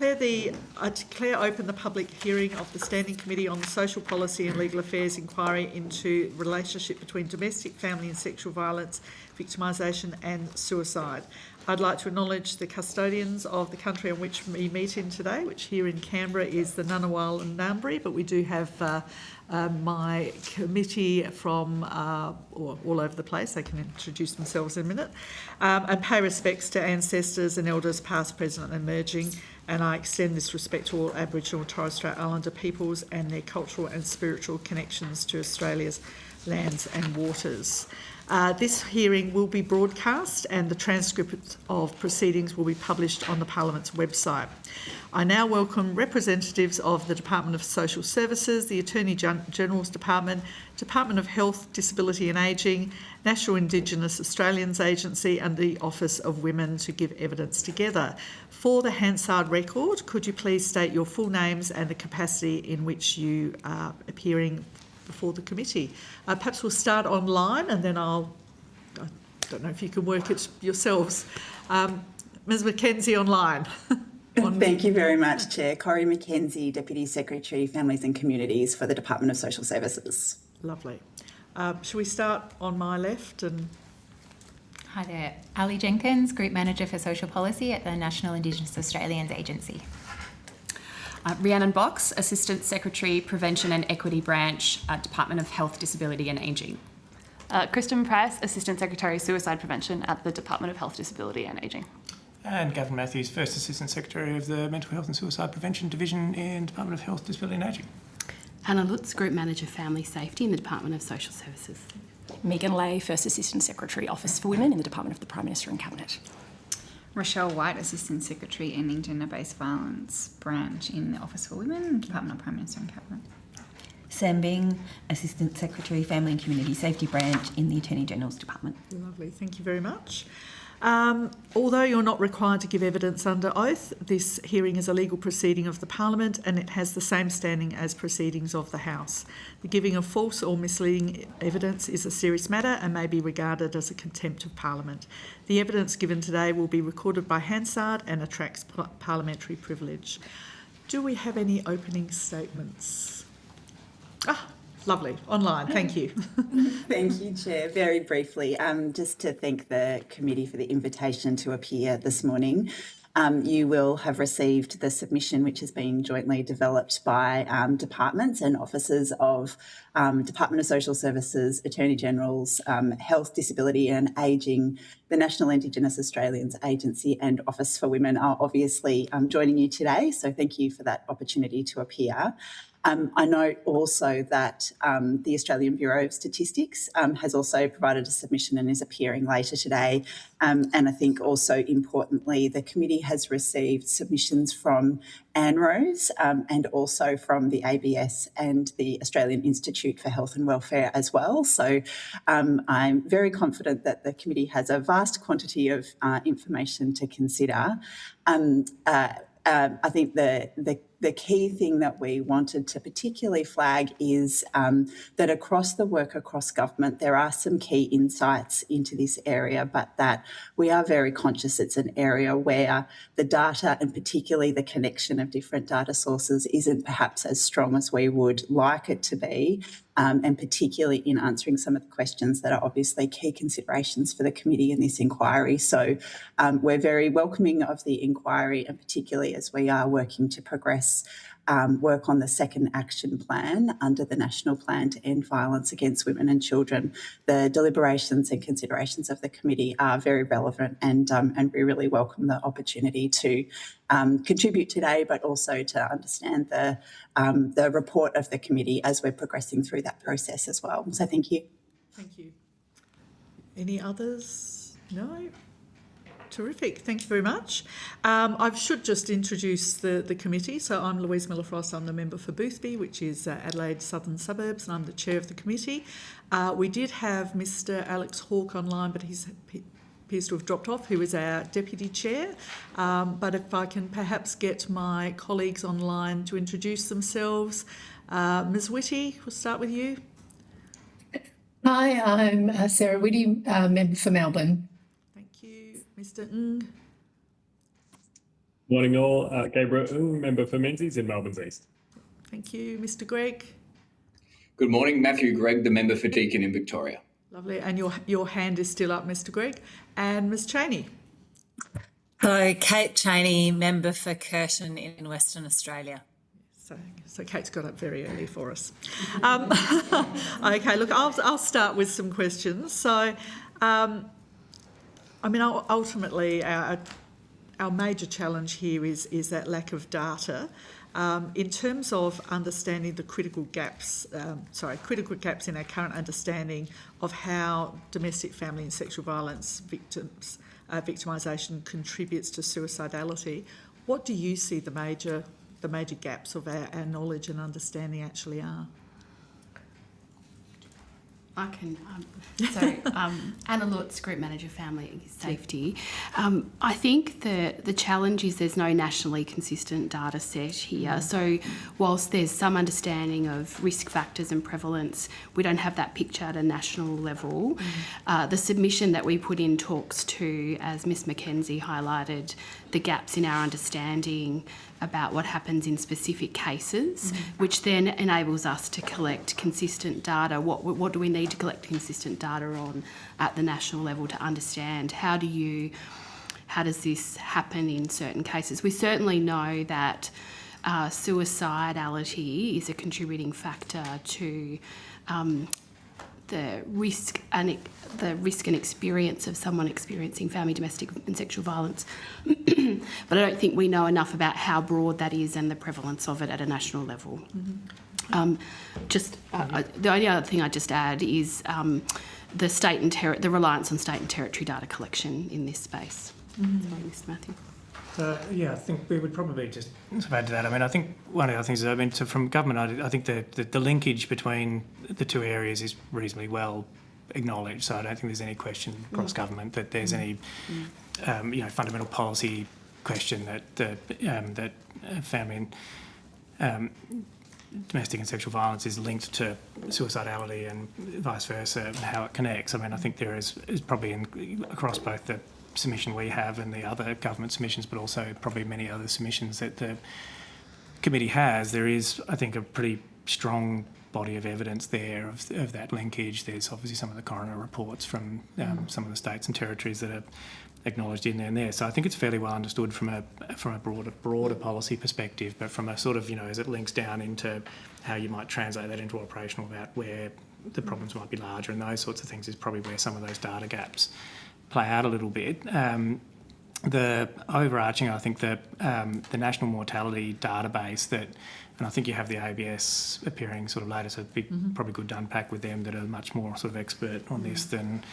I declare open the public hearing of the Standing Committee on the Social Policy and Legal Affairs inquiry into relationship between domestic, family and sexual violence, victimisation and suicide. I'd like to acknowledge the custodians of the country on which we meet in today, which here in Canberra is the Ngunnawal and Ngambri, but we do have my committee from all over the place. They can introduce themselves in a minute. And pay respects to ancestors and elders past, present and emerging. And I extend this respect to all Aboriginal and Torres Strait Islander peoples and their cultural and spiritual connections to Australia's lands and waters. This hearing will be broadcast and the transcript of proceedings will be published on the Parliament's website. I now welcome representatives of the Department of Social Services, the Attorney General's Department, Department of Health, Disability and Ageing, National Indigenous Australians Agency and the Office of Women to give evidence together. For the Hansard record, could you please state your full names and the capacity in which you are appearing before the committee? Perhaps we'll start online and then I don't know if you can work it yourselves. Ms McKenzie online. Thank you very much, Chair. Corrie McKenzie, Deputy Secretary, Families and Communities for the Department of Social Services. Lovely. Shall we start on my left? Hi there. Ali Jenkins, Group Manager for Social Policy at the National Indigenous Australians Agency. Rhiannon Box, Assistant Secretary, Prevention and Equity Branch, Department of Health, Disability and Ageing. Kristen Price, Assistant Secretary, Suicide Prevention at the Department of Health, Disability and Ageing. And Gavin Matthews, First Assistant Secretary of the Mental Health and Suicide Prevention Division in Department of Health, Disability and Ageing. Anna Lutz, Group Manager, Family Safety in the Department of Social Services. Megan Lay, First Assistant Secretary, Office for Women in the Department of the Prime Minister and Cabinet. Rochelle White, Assistant Secretary, Ending Gender-Based Violence Branch in the Office for Women, Department of Prime Minister and Cabinet. Sam Bing, Assistant Secretary, Family and Community Safety Branch in the Attorney General's Department. Lovely, thank you very much. Although you're not required to give evidence under oath, this hearing is a legal proceeding of the Parliament and it has the same standing as proceedings of the House. The giving of false or misleading evidence is a serious matter and may be regarded as a contempt of Parliament. The evidence given today will be recorded by Hansard and attracts parliamentary privilege. Do we have any opening statements? Lovely. Online. Thank you. Thank you, Chair. Very briefly, just to thank the committee for the invitation to appear this morning. You will have received the submission which has been jointly developed by departments and offices of Department of Social Services, Attorney General's, Health, Disability and Ageing, the National Indigenous Australians Agency and Office for Women are obviously joining you today, so thank you for that opportunity to appear. I note also that the Australian Bureau of Statistics has also provided a submission and is appearing later today. And I think also importantly, the committee has received submissions from ANROS and also from the ABS and the Australian Institute for Health and Welfare as well. So I'm very confident that the committee has a vast quantity of information to consider. I think the key thing that we wanted to particularly flag is that across the work across government, there are some key insights into this area, but that we are very conscious it's an area where the data and particularly the connection of different data sources isn't perhaps as strong as we would like it to be. And particularly in answering some of the questions that are obviously key considerations for the committee in this inquiry. So we're very welcoming of the inquiry and particularly as we are working to progress work on the second action plan under the National Plan to End Violence Against Women and Children. The deliberations and considerations of the committee are very relevant and we really welcome the opportunity to contribute today, but also to understand the report of the committee as we're progressing through that process as well. So thank you. Thank you. Any others? No? Terrific. Thank you very much. I should just introduce the committee. So I'm Louise Miller-Frost. I'm the member for Boothby, which is Adelaide Southern Suburbs, and I'm the chair of the committee. We did have Mr Alex Hawke online, but he appears to have dropped off, who is our deputy chair. But if I can perhaps get my colleagues online to introduce themselves. Ms Whitty, we'll start with you. Hi, I'm Sarah Whitty, member for Melbourne. Thank you. Mr Ng. Morning all. Gabriel Ng, member for Menzies in Melbourne's East. Thank you. Mr Gregg. Good morning. Matthew Gregg, the member for Deakin in Victoria. Lovely. And your hand is still up, Mr Gregg. And Ms Cheney. Hello, Kate Cheney, member for Curtin in Western Australia. So Kate's got up very early for us. Okay, look, I'll start with some questions. So, ultimately, our major challenge here is that lack of data. In terms of understanding the critical gaps in our current understanding of how domestic, family and sexual violence victimisation contributes to suicidality, what do you see the major gaps of our knowledge and understanding actually are? I can. Anna Lutz, Group Manager, Family Safety. I think the challenge is there's no nationally consistent data set here. So whilst there's some understanding of risk factors and prevalence, we don't have that picture at a national level. The submission that we put in talks to, as Ms Mackenzie highlighted, the gaps in our understanding about what happens in specific cases, which then enables us to collect consistent data. What do we need to collect consistent data on at the national level to understand how does this happen in certain cases? We certainly know that suicidality is a contributing factor to the risk and experience of someone experiencing family, domestic and sexual violence. But I don't think we know enough about how broad that is and the prevalence of it at a national level. The only other thing I'd just add is the reliance on state and territory data collection in this space. Sorry, Mr Matthew. I think we would probably just add to that. I think one of the things is, from government, I think the linkage between the two areas is reasonably well acknowledged. So I don't think there's any question across government that there's any, fundamental policy question that family and domestic and sexual violence is linked to suicidality and vice versa, and how it connects. I think there is probably across both the submission we have and the other government submissions, but also probably many other submissions that the committee has, there is, I think, a pretty strong body of evidence there of that linkage. There's obviously some of the coroner reports from some of the states and territories that are acknowledged in there and there. So I think it's fairly well understood from a broader policy perspective, but from a sort of, as it links down into how you might translate that into operational, about where the problems might be larger and those sorts of things, is probably where some of those data gaps play out a little bit. The overarching, I think, the national mortality database and I think you have the ABS appearing sort of later, so it'd be probably good to unpack with them that are much more sort of expert on this than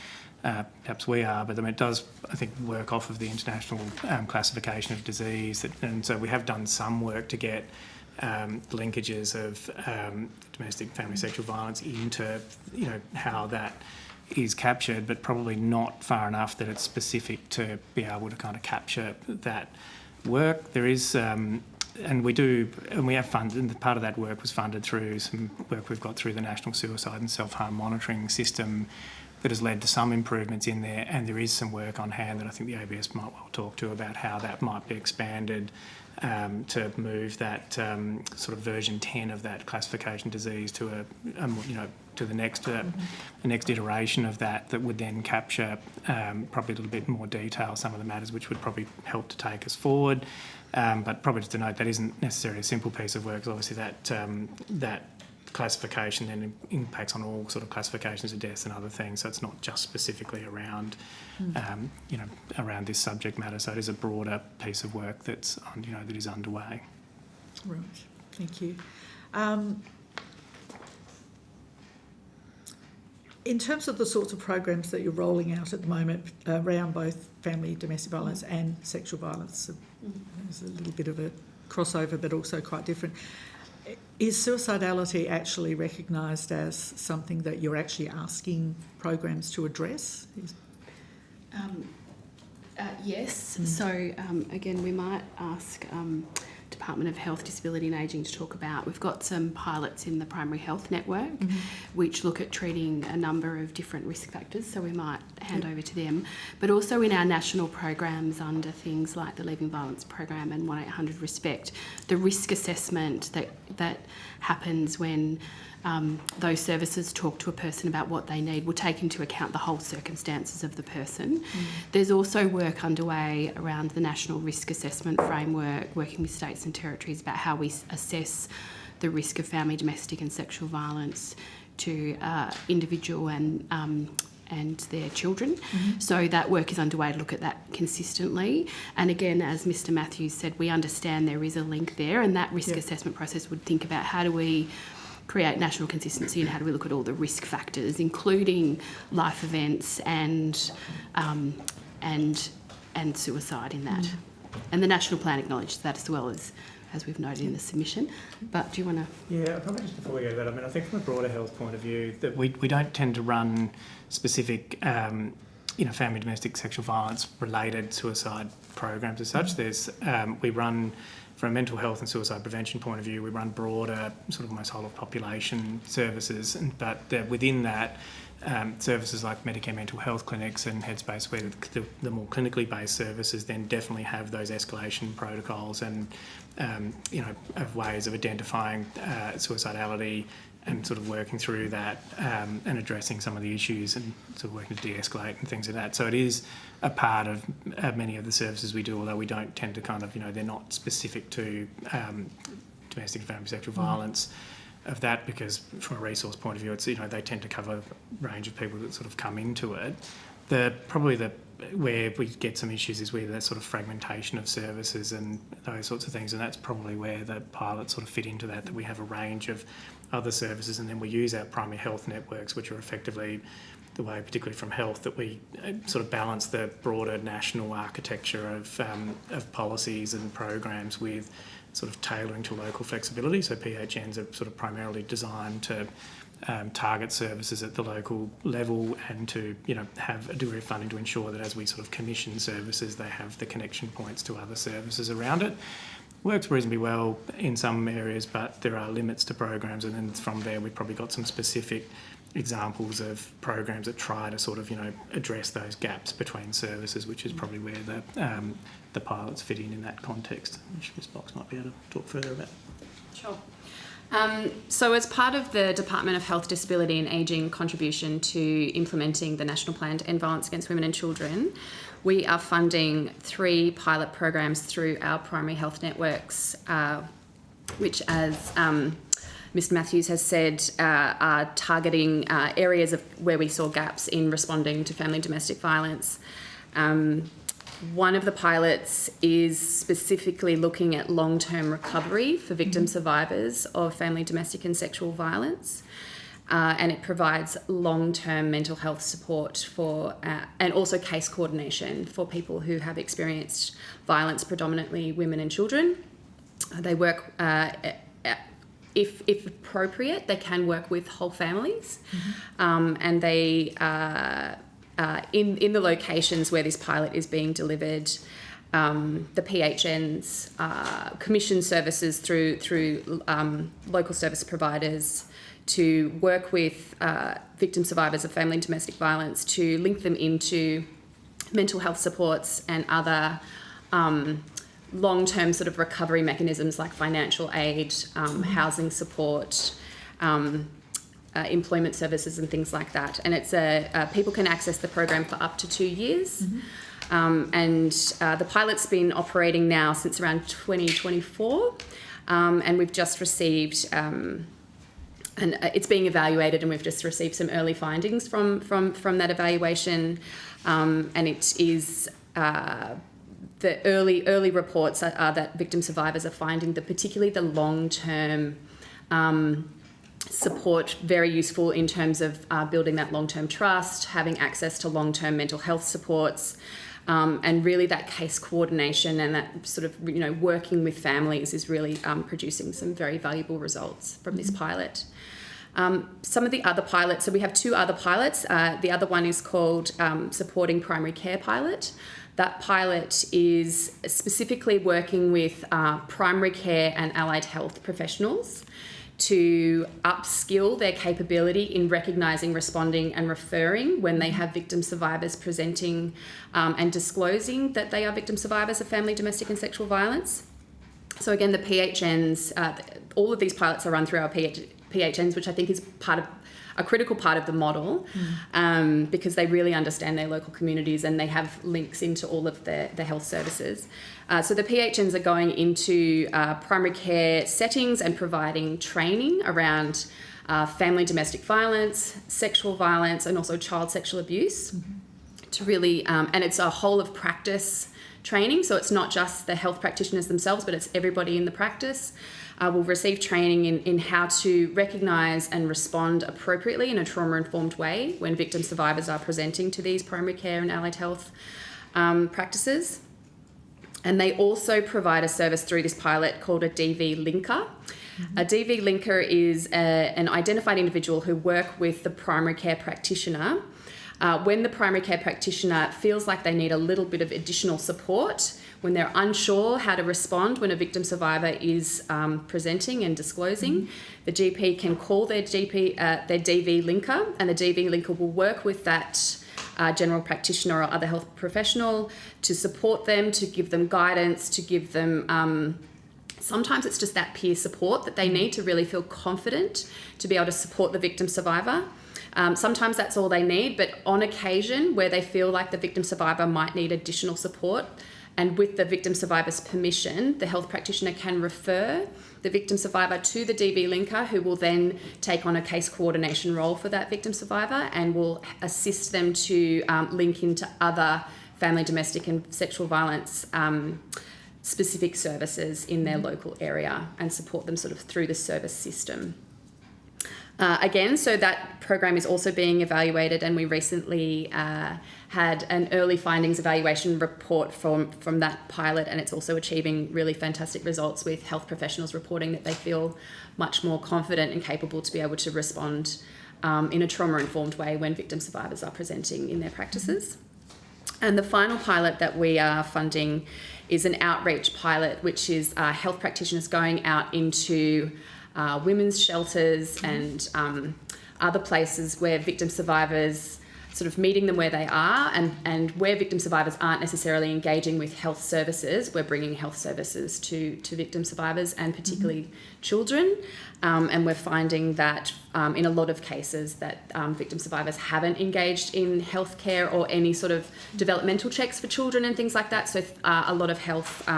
perhaps we are. But it does, I think, work off of the international classification of disease, and so we have done some work to get linkages of domestic family sexual violence into, how that is captured, but probably not far enough that it's specific to be able to kind of capture that work. There is, and we have funded, and part of that work was funded through some work we've got through the National Suicide and Self-Harm Monitoring System that has led to some improvements in there, and there is some work on hand that I think the ABS might well talk to about how that might be expanded to move that sort of version 10 of that classification disease to to the next iteration of that would then capture probably a little bit more detail some of the matters, which would probably help to take us forward. But probably just to note, that isn't necessarily a simple piece of work. Obviously, that classification then impacts on all sort of classifications of deaths and other things. So it's not just specifically around, around this subject matter. So it is a broader piece of work that is underway. Right. Thank you. In terms of the sorts of programs that you're rolling out at the moment around both family, domestic violence and sexual violence, there's a little bit of a crossover but also quite different. Is suicidality actually recognised as something that you're actually asking programs to address? Yes. So again, we might ask Department of Health, Disability and Ageing to talk about. We've got some pilots in the Primary Health Network which look at treating a number of different risk factors, so we might hand over to them. But also in our national programs under things like the Leaving Violence Program and 1800 Respect, the risk assessment that happens when those services talk to a person about what they need will take into account the whole circumstances of the person. There's also work underway around the National Risk Assessment Framework, working with states and territories about how we assess the risk of family, domestic and sexual violence to individual and their children. So that work is underway to look at that consistently. And again, as Mr Matthews said, we understand there is a link there, and that risk assessment process would think about how do we create national consistency and how do we look at all the risk factors, including life events and suicide in that. And the national plan acknowledges that as well, as we've noted in the submission. But do you want to? Yeah, probably just before we go to that, I mean, I think from a broader health point of view that we don't tend to run specific family domestic sexual violence related suicide programs as such. There's we run, from a mental health and suicide prevention point of view, we run broader, sort of almost whole of population services, but within that, services like Medicare mental health clinics and Headspace, where the more clinically based services then definitely have those escalation protocols and of ways of identifying suicidality and sort of working through that and addressing some of the issues and sort of working to de-escalate and things like that. So it is a part of many of the services we do, although we don't tend to kind of, they're not specific to domestic and family sexual violence of that, because from a resource point of view, it's, they tend to cover a range of people that sort of come into it. Where we get some issues is where that sort of fragmentation of services and those sorts of things, and that's probably where the pilots sort of fit into that we have a range of other services, and then we use our primary health networks, which are effectively the way, particularly from health, that we sort of balance the broader national architecture of policies and programs with sort of tailoring to local flexibility. So PHNs are sort of primarily designed to target services at the local level and to have a degree of funding to ensure that as we sort of commission services, they have the connection points to other services around it. Works reasonably well in some areas, but there are limits to programs, and then from there we've probably got some specific examples of programs that try to sort of address those gaps between services, which is probably where the pilots fit in that context, which Ms Box might be able to talk further about. Sure. So as part of the Department of Health, Disability and Ageing contribution to implementing the National Plan to End Violence Against Women and Children, we are funding 3 pilot programs through our primary health networks, which, as Mr Matthews has said, are targeting areas of where we saw gaps in responding to family and domestic violence. One of the pilots is specifically looking at long-term recovery for victim survivors of family, domestic and sexual violence. And it provides long-term mental health support for, and also case coordination for people who have experienced violence, predominantly women and children. They work, if appropriate, they can work with whole families, and they in the locations where this pilot is being delivered, the PHNs commission services through local service providers to work with victim survivors of family and domestic violence, to link them into mental health supports and other long-term sort of recovery mechanisms like financial aid, housing support, employment services and things like that. And it's people can access the program for up to 2 years. And the pilot's been operating now since around 2024, and we've just received, and it's being evaluated, and we've just received some early findings from that evaluation, and it is the early reports are that victim survivors are finding that particularly the long-term support very useful in terms of building that long-term trust, having access to long-term mental health supports, and really that case coordination and that sort of working with families is really producing some very valuable results from this pilot. Some of the other pilots, so we have 2 other pilots. The other one is called Supporting Primary Care Pilot. That pilot is specifically working with primary care and allied health professionals to upskill their capability in recognising, responding and referring when they have victim survivors presenting and disclosing that they are victim survivors of family, domestic and sexual violence. So again, the PHNs, all of these pilots are run through our PHNs, which I think is a critical part of the model, because they really understand their local communities and they have links into all of the health services. So the PHNs are going into primary care settings and providing training around family domestic violence, sexual violence, and also child sexual abuse to really, and it's a whole of practice training. So it's not just the health practitioners themselves, but it's everybody in the practice. Will receive training in how to recognise and respond appropriately in a trauma-informed way when victim survivors are presenting to these primary care and allied health practices. And they also provide a service through this pilot called a DV linker. A DV linker is an identified individual who work with the primary care practitioner when the primary care practitioner feels like they need a little bit of additional support, when they're unsure how to respond when a victim survivor is presenting and disclosing. The GP can call their DV linker, and the DV linker will work with that general practitioner or other health professional to support them, to give them guidance, to give them sometimes it's just that peer support that they need to really feel confident to be able to support the victim survivor. Sometimes that's all they need, but on occasion where they feel like the victim survivor might need additional support, and with the victim survivor's permission, the health practitioner can refer the victim survivor to the DV linker, who will then take on a case coordination role for that victim survivor and will assist them to link into other family, domestic and sexual violence specific services in their local area and support them sort of through the service system. Again, so that program is also being evaluated, and we recently had an early findings evaluation report from that pilot, and it's also achieving really fantastic results with health professionals reporting that they feel much more confident and capable to be able to respond in a trauma-informed way when victim survivors are presenting in their practices. And the final pilot that we are funding is an outreach pilot, which is health practitioners going out into women's shelters and other places where victim survivors, sort of meeting them where they are, and where victim survivors aren't necessarily engaging with health services, we're bringing health services to victim survivors and particularly children. And we're finding that in a lot of cases that victim survivors haven't engaged in healthcare or any sort of developmental checks for children and things like that. So a lot of health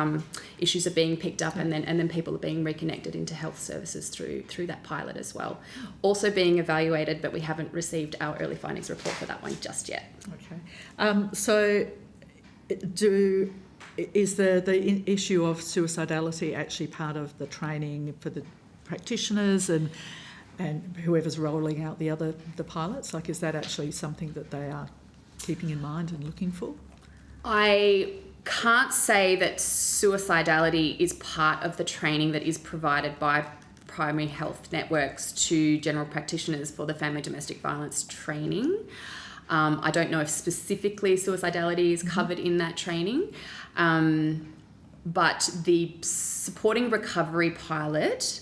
issues are being picked up, and then people are being reconnected into health services through that pilot as well. Also being evaluated, but we haven't received our early findings report for that one just yet. Okay. So is the issue of suicidality actually part of the training for the practitioners and whoever's rolling out the pilots? Like, is that actually something that they are keeping in mind and looking for? I can't say that suicidality is part of the training that is provided by primary health networks to general practitioners for the family domestic violence training. I don't know if specifically suicidality is covered in that training, but the supporting recovery pilot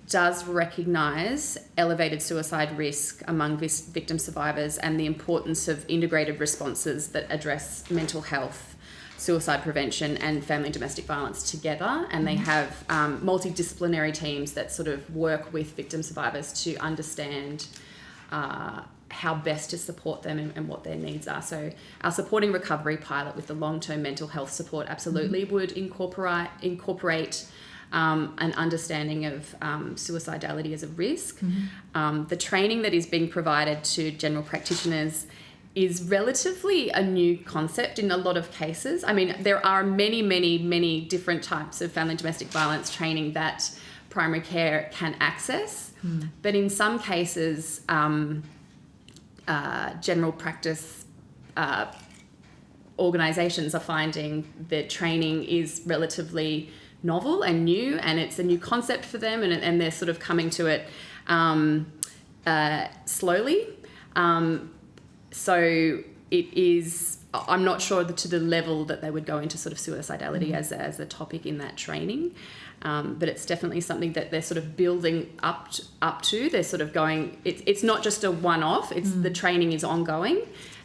does recognise elevated suicide risk among victim survivors and the importance of integrated responses that address mental health, suicide prevention and family domestic violence together. And they have multidisciplinary teams that sort of work with victim survivors to understand how best to support them and what their needs are. So our supporting recovery pilot with the long-term mental health support absolutely would incorporate an understanding of suicidality as a risk. The training that is being provided to general practitioners is relatively a new concept in a lot of cases. I mean, there are many different types of family domestic violence training that primary care can access, but in some cases, general practice organisations are finding that training is relatively novel and new, and it's a new concept for them, and they're sort of coming to it slowly. So it is I'm not sure to the level that they would go into sort of suicidality as a topic in that training. But it's definitely something that they're sort of building up to. They're sort of going, it's not just a one-off, it's the training is ongoing,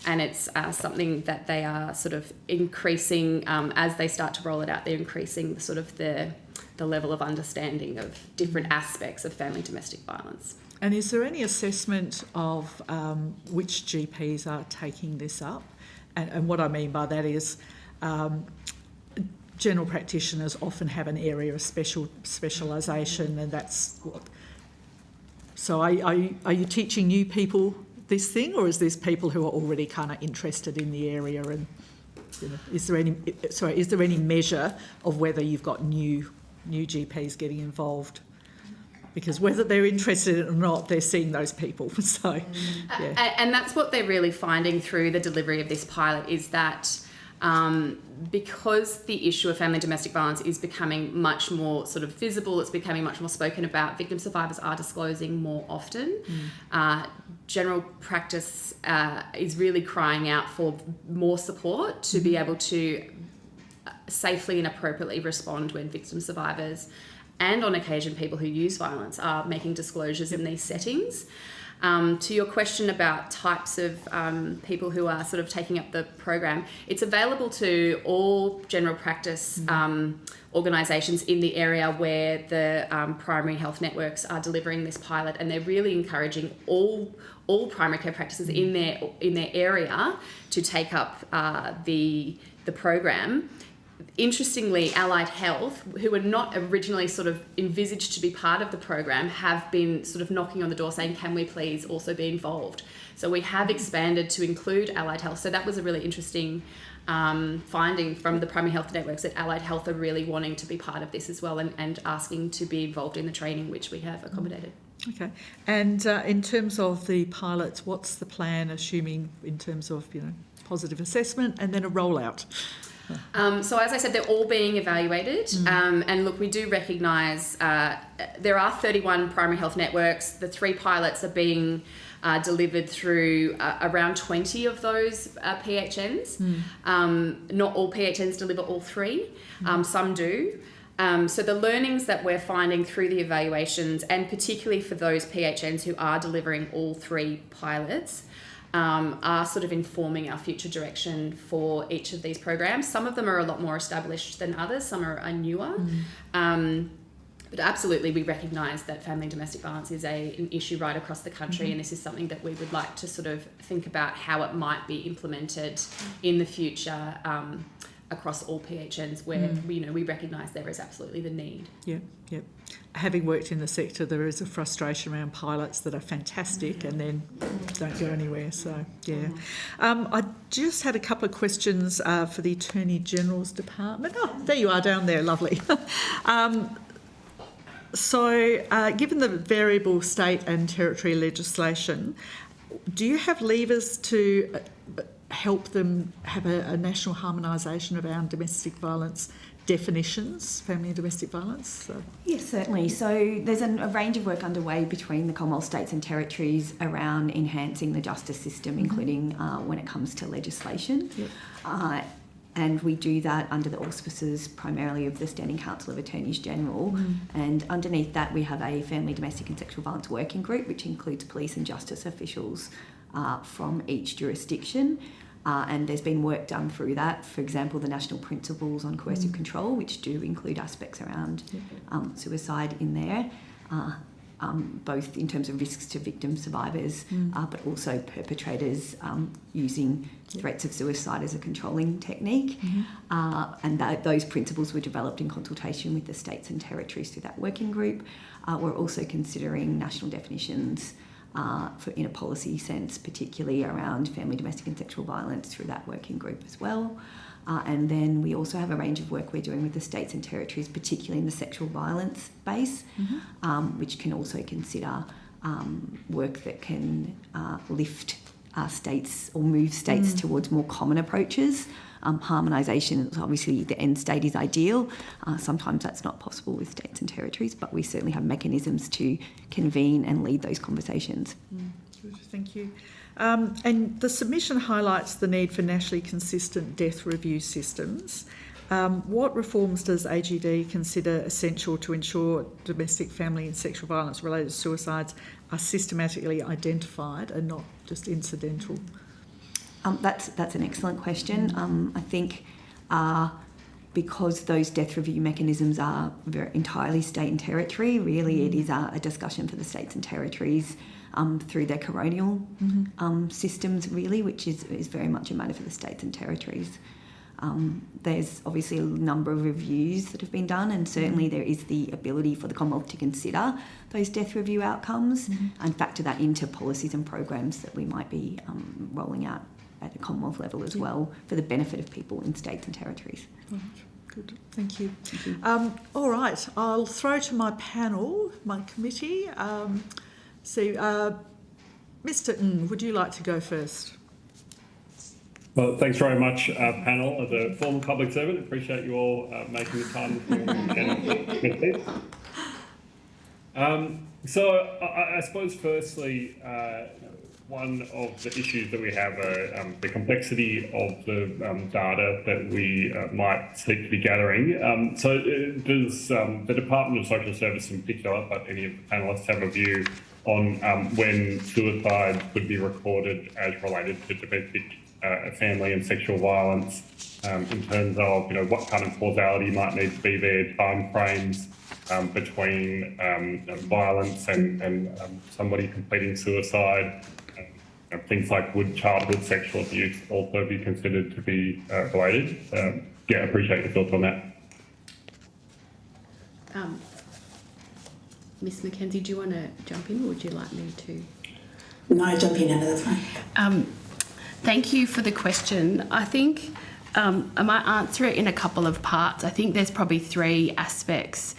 and it's something that they are sort of increasing as they start to roll it out. They're increasing sort of the level of understanding of different aspects of family domestic violence. And is there any assessment of which GPs are taking this up? And what I mean by that is general practitioners often have an area of specialisation, and that's what... So are you teaching new people this thing, or is this people who are already kind of interested in the area? And is there any measure of whether you've got new GPs getting involved? Because whether they're interested in it or not, they're seeing those people. So, yeah. And that's what they're really finding through the delivery of this pilot, is that because the issue of family domestic violence is becoming much more sort of visible, it's becoming much more spoken about, victim survivors are disclosing more often. General practice is really crying out for more support to be able to safely and appropriately respond when victim survivors and on occasion people who use violence are making disclosures in these settings. To your question about types of people who are sort of taking up the program, it's available to all general practice organisations in the area where the primary health networks are delivering this pilot, and they're really encouraging all primary care practices in their area to take up the program. Interestingly, Allied Health, who were not originally sort of envisaged to be part of the program, have been sort of knocking on the door saying, can we please also be involved? So we have expanded to include Allied Health. So that was a really interesting finding from the primary health networks, that Allied Health are really wanting to be part of this as well, and asking to be involved in the training, which we have accommodated. Okay. And in terms of the pilots, what's the plan, assuming in terms of, positive assessment and then a rollout? So as I said, they're all being evaluated. And look, we do recognise there are 31 primary health networks. The 3 pilots are being delivered through around 20 of those PHNs. Not all PHNs deliver all 3. Some do. So the learnings that we're finding through the evaluations, and particularly for those PHNs who are delivering all 3 pilots, are sort of informing our future direction for each of these programs. Some of them are a lot more established than others, some are newer. But absolutely, we recognise that family and domestic violence is an issue right across the country, and this is something that we would like to sort of think about how it might be implemented in the future across all PHNs where we recognise there is absolutely the need. Yeah. Having worked in the sector, there is a frustration around pilots that are fantastic and then don't go anywhere. So, yeah. I just had a couple of questions for the Attorney General's Department. Oh, there you are down there. Lovely. So, given the variable state and territory legislation, do you have levers to help them have a national harmonisation around domestic violence definitions, family and domestic violence? So. Yes, certainly. So there's a range of work underway between the Commonwealth states and territories around enhancing the justice system, including when it comes to legislation. Yep. And we do that under the auspices primarily of the Standing Council of Attorneys General. And underneath that we have a family, domestic and sexual violence working group, which includes police and justice officials from each jurisdiction. And there's been work done through that. For example, the national principles on coercive control, which do include aspects around suicide in there, both in terms of risks to victim survivors, but also perpetrators using threats of suicide as a controlling technique. And those principles were developed in consultation with the states and territories through that working group. We're also considering national definitions in a policy sense, particularly around family, domestic and sexual violence through that working group as well. And then we also have a range of work we're doing with the states and territories, particularly in the sexual violence space, which can also consider work that can lift states or move states towards more common approaches. Harmonisation is obviously the end state is ideal. Sometimes that's not possible with states and territories, but we certainly have mechanisms to convene and lead those conversations. Good, thank you. And the submission highlights the need for nationally consistent death review systems. What reforms does AGD consider essential to ensure domestic, family and sexual violence related suicides are systematically identified and not just incidental? That's an excellent question. I think because those death review mechanisms are entirely state and territory, really it is a discussion for the states and territories through their coronial systems, really, which is very much a matter for the states and territories. There's obviously a number of reviews that have been done, and certainly there is the ability for the Commonwealth to consider those death review outcomes and factor that into policies and programs that we might be rolling out at the Commonwealth level as well for the benefit of people in states and territories. Right. Good, thank you. All right, I'll throw to my panel, my committee. Mr. Ng, would you like to go first? Well, thanks very much, panel. As a former public servant, appreciate you all making the time this morning. So I suppose firstly, one of the issues that we have are the complexity of the data that we might seek to be gathering. So does the Department of Social Service in particular, but any of the panellists have a view on when suicide could be recorded as related to domestic family and sexual violence, in terms of what kind of causality might need to be there, time frames between violence and somebody completing suicide, things like would childhood sexual abuse also be considered to be related? Yeah, I appreciate your thoughts on that. Ms. Mackenzie, do you want to jump in, or would you like me to? No, jump in, Anna, that's fine. Thank you for the question. I think I might answer it in a couple of parts. I think there's probably three aspects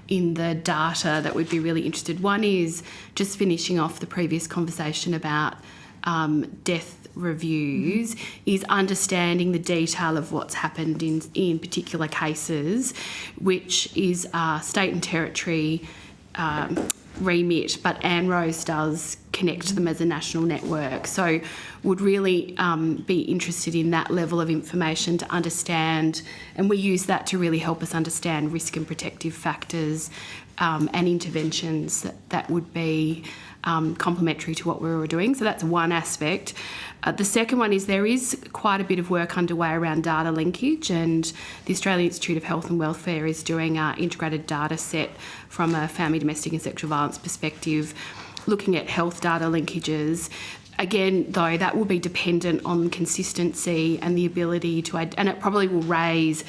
in the data that we'd be really interested. One is just finishing off the previous conversation about death reviews, is understanding the detail of what's happened in particular cases, which is state and territory remit, but ANROS does connect them as a national network. So would really be interested in that level of information to understand, and we use that to really help us understand risk and protective factors and interventions that would be complementary to what we were doing. So that's one aspect. The second one is there is quite a bit of work underway around data linkage, and the Australian Institute of Health and Welfare is doing an integrated data set from a family, domestic and sexual violence perspective, looking at health data linkages. Again, though, that will be dependent on consistency and the ability to, and it probably will raise,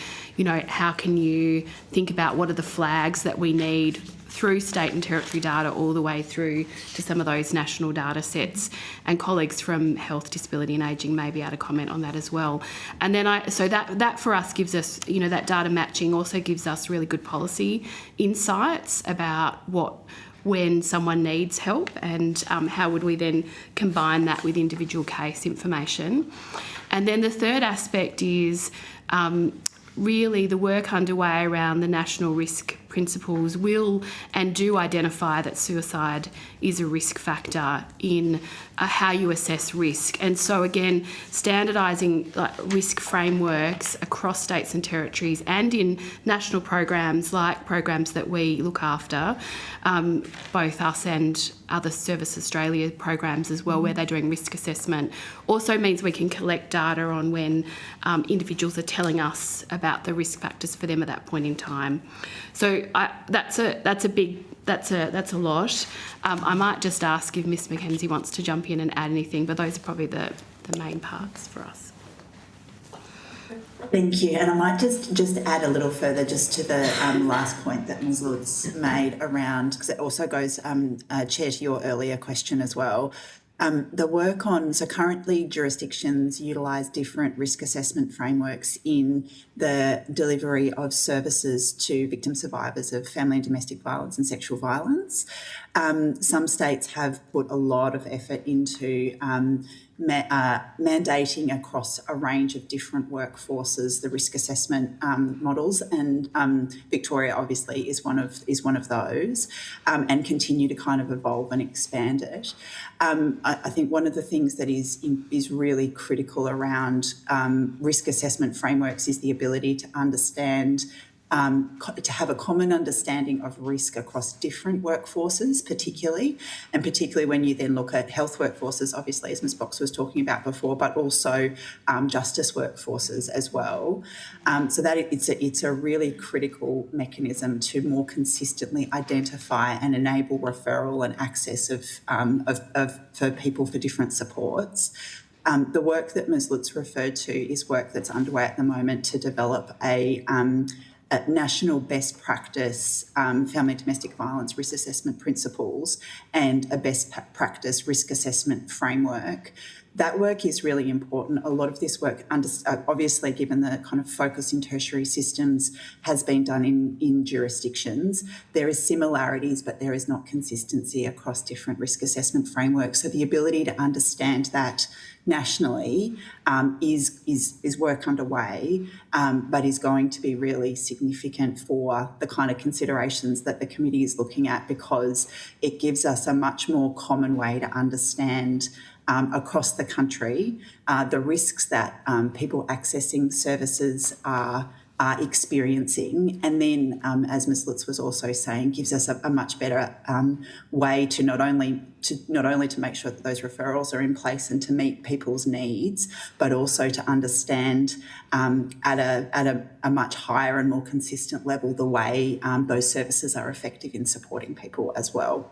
how can you think about what are the flags that we need through state and territory data all the way through to some of those national data sets, and colleagues from health, disability and ageing may be able to comment on that as well. And then so that for us gives us, that data matching also gives us really good policy insights about when someone needs help, and how would we then combine that with individual case information. And then the third aspect is really the work underway around the national risk principles will and do identify that suicide is a risk factor in how you assess risk. And so again, standardising risk frameworks across states and territories and in national programs like programs that we look after, both us and other Service Australia programs as well, where they're doing risk assessment, also means we can collect data on when individuals are telling us about the risk factors for them at that point in time. So that's a lot. I might just ask if Ms Mackenzie wants to jump in and add anything, but those are probably the main parts for us. Thank you. And I might just add a little further just to the last point that Ms Lutz made around, because it also goes, Chair, to your earlier question as well. The work on, so currently jurisdictions utilise different risk assessment frameworks in the delivery of services to victim survivors of family and domestic violence and sexual violence. Some states have put a lot of effort into mandating across a range of different workforces the risk assessment models, and Victoria obviously is one of those, and continue to kind of evolve and expand it. I think one of the things that is really critical around risk assessment frameworks is the ability to understand. To have a common understanding of risk across different workforces, particularly when you then look at health workforces, obviously, as Ms Box was talking about before, but also justice workforces as well. So that it's a really critical mechanism to more consistently identify and enable referral and access for people for different supports. The work that Ms Lutz referred to is work that's underway at the moment to develop a national best practice family domestic violence risk assessment principles and a best practice risk assessment framework. That work is really important. A lot of this work, obviously given the kind of focus in tertiary systems, has been done in jurisdictions. There is similarities, but there is not consistency across different risk assessment frameworks. So the ability to understand that nationally is work underway, but is going to be really significant for the kind of considerations that the committee is looking at, because it gives us a much more common way to understand across the country the risks that people accessing services are experiencing, and then, as Ms Lutz was also saying, gives us a much better way to not only to make sure that those referrals are in place and to meet people's needs, but also to understand at a much higher and more consistent level the way those services are effective in supporting people as well.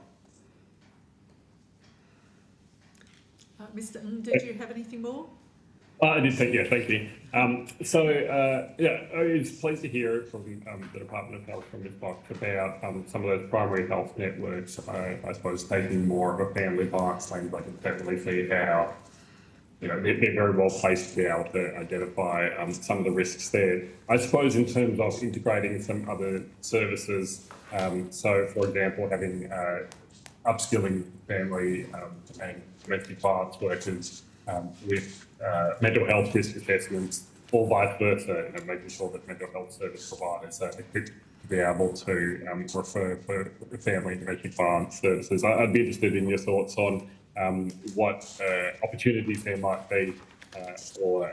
Mr. Ng, did you have anything more? I did think, yeah, thank you. I was pleased to hear from the Department of Health from Ms Box about some of those primary health networks, I suppose, taking more of a family violence lens. I can definitely see how, they're very well placed to be able to identify some of the risks there. I suppose in terms of integrating some other services, so for example, having upskilling family and domestic violence workers with mental health risk assessments, or vice versa, making sure that mental health service providers are equipped to be able to refer for family and domestic violence services. I'd be interested in your thoughts on what opportunities there might be or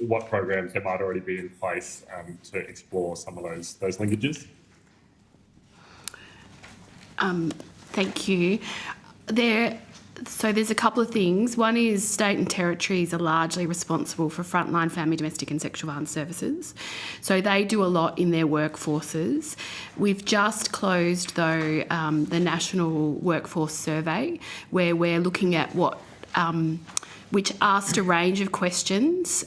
what programs there might already be in place to explore some of those linkages. Thank you. There's a couple of things. One is state and territories are largely responsible for frontline family, domestic and sexual violence services. So they do a lot in their workforces. We've just closed, though, the National Workforce Survey, where we're looking at which asked a range of questions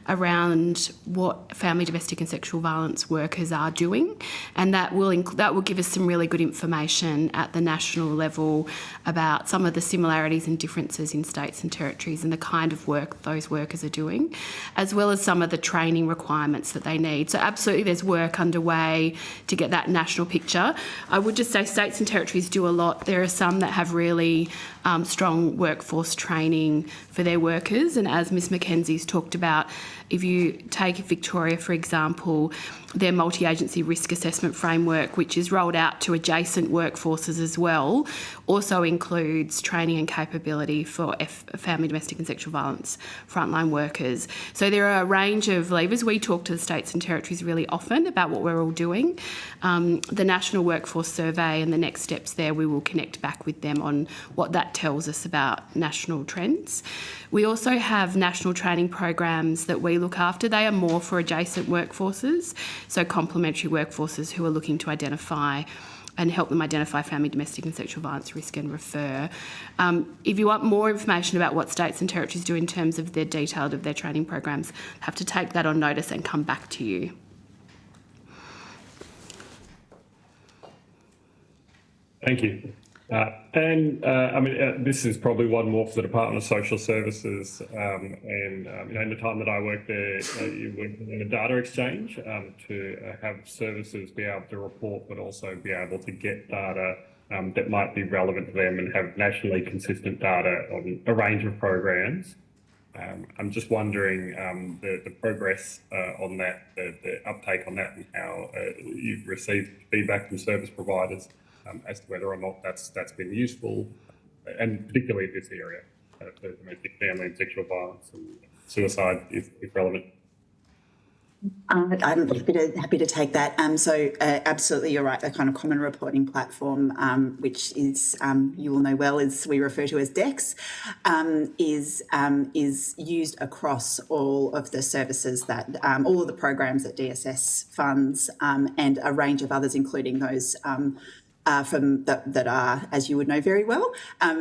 around what family, domestic and sexual violence workers are doing, and that will give us some really good information at the national level about some of the similarities and differences in states and territories and the kind of work those workers are doing, as well as some of the training requirements that they need. So absolutely there's work underway to get that national picture. I would just say states and territories do a lot. There are some that have really strong workforce training for their workers, and as Ms Mackenzie's talked about, if you take Victoria, for example, their multi-agency risk assessment framework, which is rolled out to adjacent workforces as well, also includes training and capability for family, domestic and sexual violence frontline workers. So there are a range of levers. We talk to the states and territories really often about what we're all doing. The National Workforce Survey and the next steps there, we will connect back with them on what that tells us about national trends. We also have national training programs that we look after. They are more for adjacent workforces, so complementary workforces who are looking to identify and help them identify family, domestic and sexual violence risk and refer. If you want more information about what states and territories do in terms of their detailed of their training programs, have to take that on notice and come back to you. Thank you. This is probably one more for the Department of Social Services. In the time that I worked there, you worked in a data exchange to have services be able to report, but also be able to get data that might be relevant to them and have nationally consistent data on a range of programs. I'm just wondering the progress on that, the uptake on that, and how you've received feedback from service providers as to whether or not that's been useful, and particularly in this area, for domestic, family and sexual violence and suicide, if relevant. I'm happy to take that. Absolutely, you're right. The kind of common reporting platform, which is you will know well, is we refer to as DEX, is used across all of the services that all of the programs that DSS funds, and a range of others, including those that are, as you would know very well,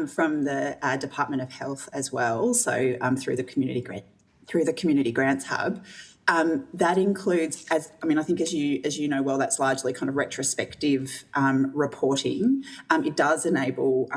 from the Department of Health as well. So through the Community Grants Hub. That includes, I think as you know well, that's largely kind of retrospective reporting. It does enable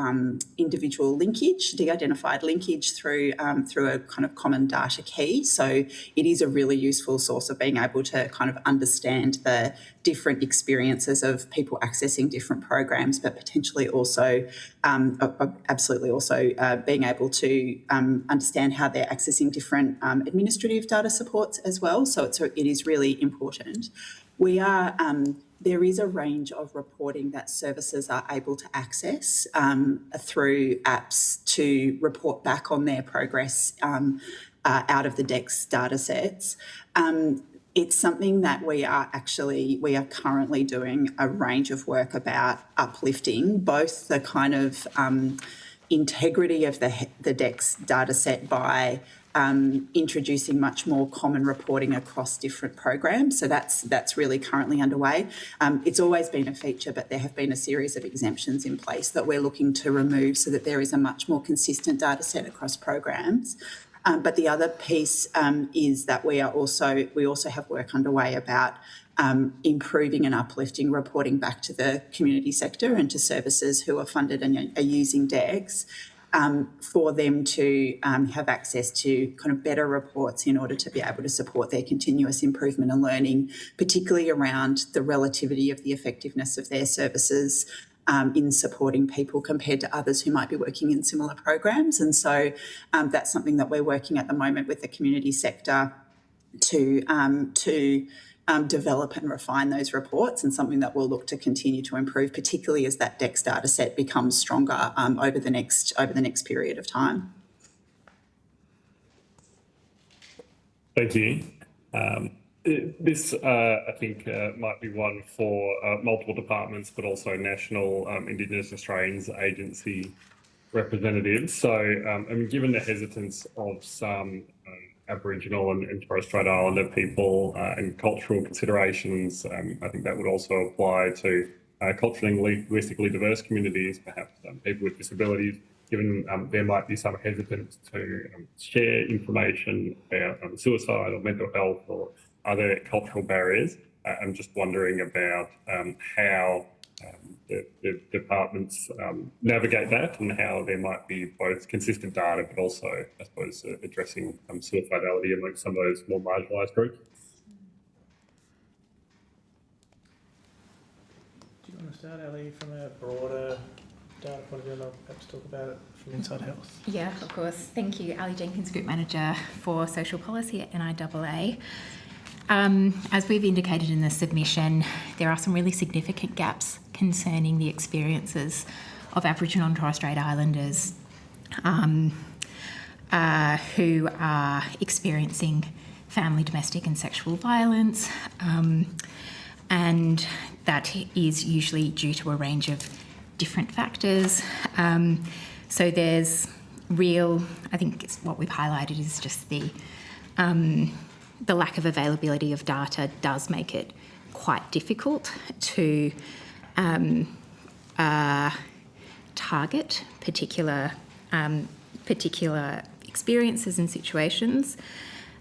individual linkage, de-identified linkage through a kind of common data key. So it is a really useful source of being able to kind of understand the different experiences of people accessing different programs, but potentially also, absolutely also being able to understand how they're accessing different administrative data supports as well. So it is really important. There is a range of reporting that services are able to access through apps to report back on their progress out of the DEX data sets. It's something that we are currently doing a range of work about uplifting, both the kind of integrity of the DEX data set by introducing much more common reporting across different programs. So that's really currently underway. It's always been a feature, but there have been a series of exemptions in place that we're looking to remove so that there is a much more consistent data set across programs. But the other piece is that we also have work underway about improving and uplifting reporting back to the community sector and to services who are funded and are using DEX, for them to have access to kind of better reports in order to be able to support their continuous improvement and learning, particularly around the relativity of the effectiveness of their services in supporting people compared to others who might be working in similar programs. And so that's something that we're working at the moment with the community sector to develop and refine those reports, and something that we'll look to continue to improve, particularly as that DEX data set becomes stronger over the next period of time. Thank you. This, I think, might be one for multiple departments, but also National Indigenous Australians Agency representatives. So, given the hesitance of some Aboriginal and Torres Strait Islander people and cultural considerations, I think that would also apply to culturally and linguistically diverse communities, perhaps people with disabilities, given there might be some hesitance to share information about suicide or mental health or other cultural barriers. I'm just wondering about how the departments navigate that, and how there might be both consistent data, but also, I suppose, addressing suicidality amongst some of those more marginalised groups. Do you want to start, Ali, from a broader data point of view, and I'll perhaps talk about it from Inside Health? Yeah, of course. Thank you. Ali Jenkins, Group Manager for Social Policy at NIAA. As we've indicated in the submission, there are some really significant gaps concerning the experiences of Aboriginal and Torres Strait Islanders who are experiencing family, domestic and sexual violence, and that is usually due to a range of different factors. So there's I think what we've highlighted is just the lack of availability of data does make it quite difficult to target particular experiences and situations.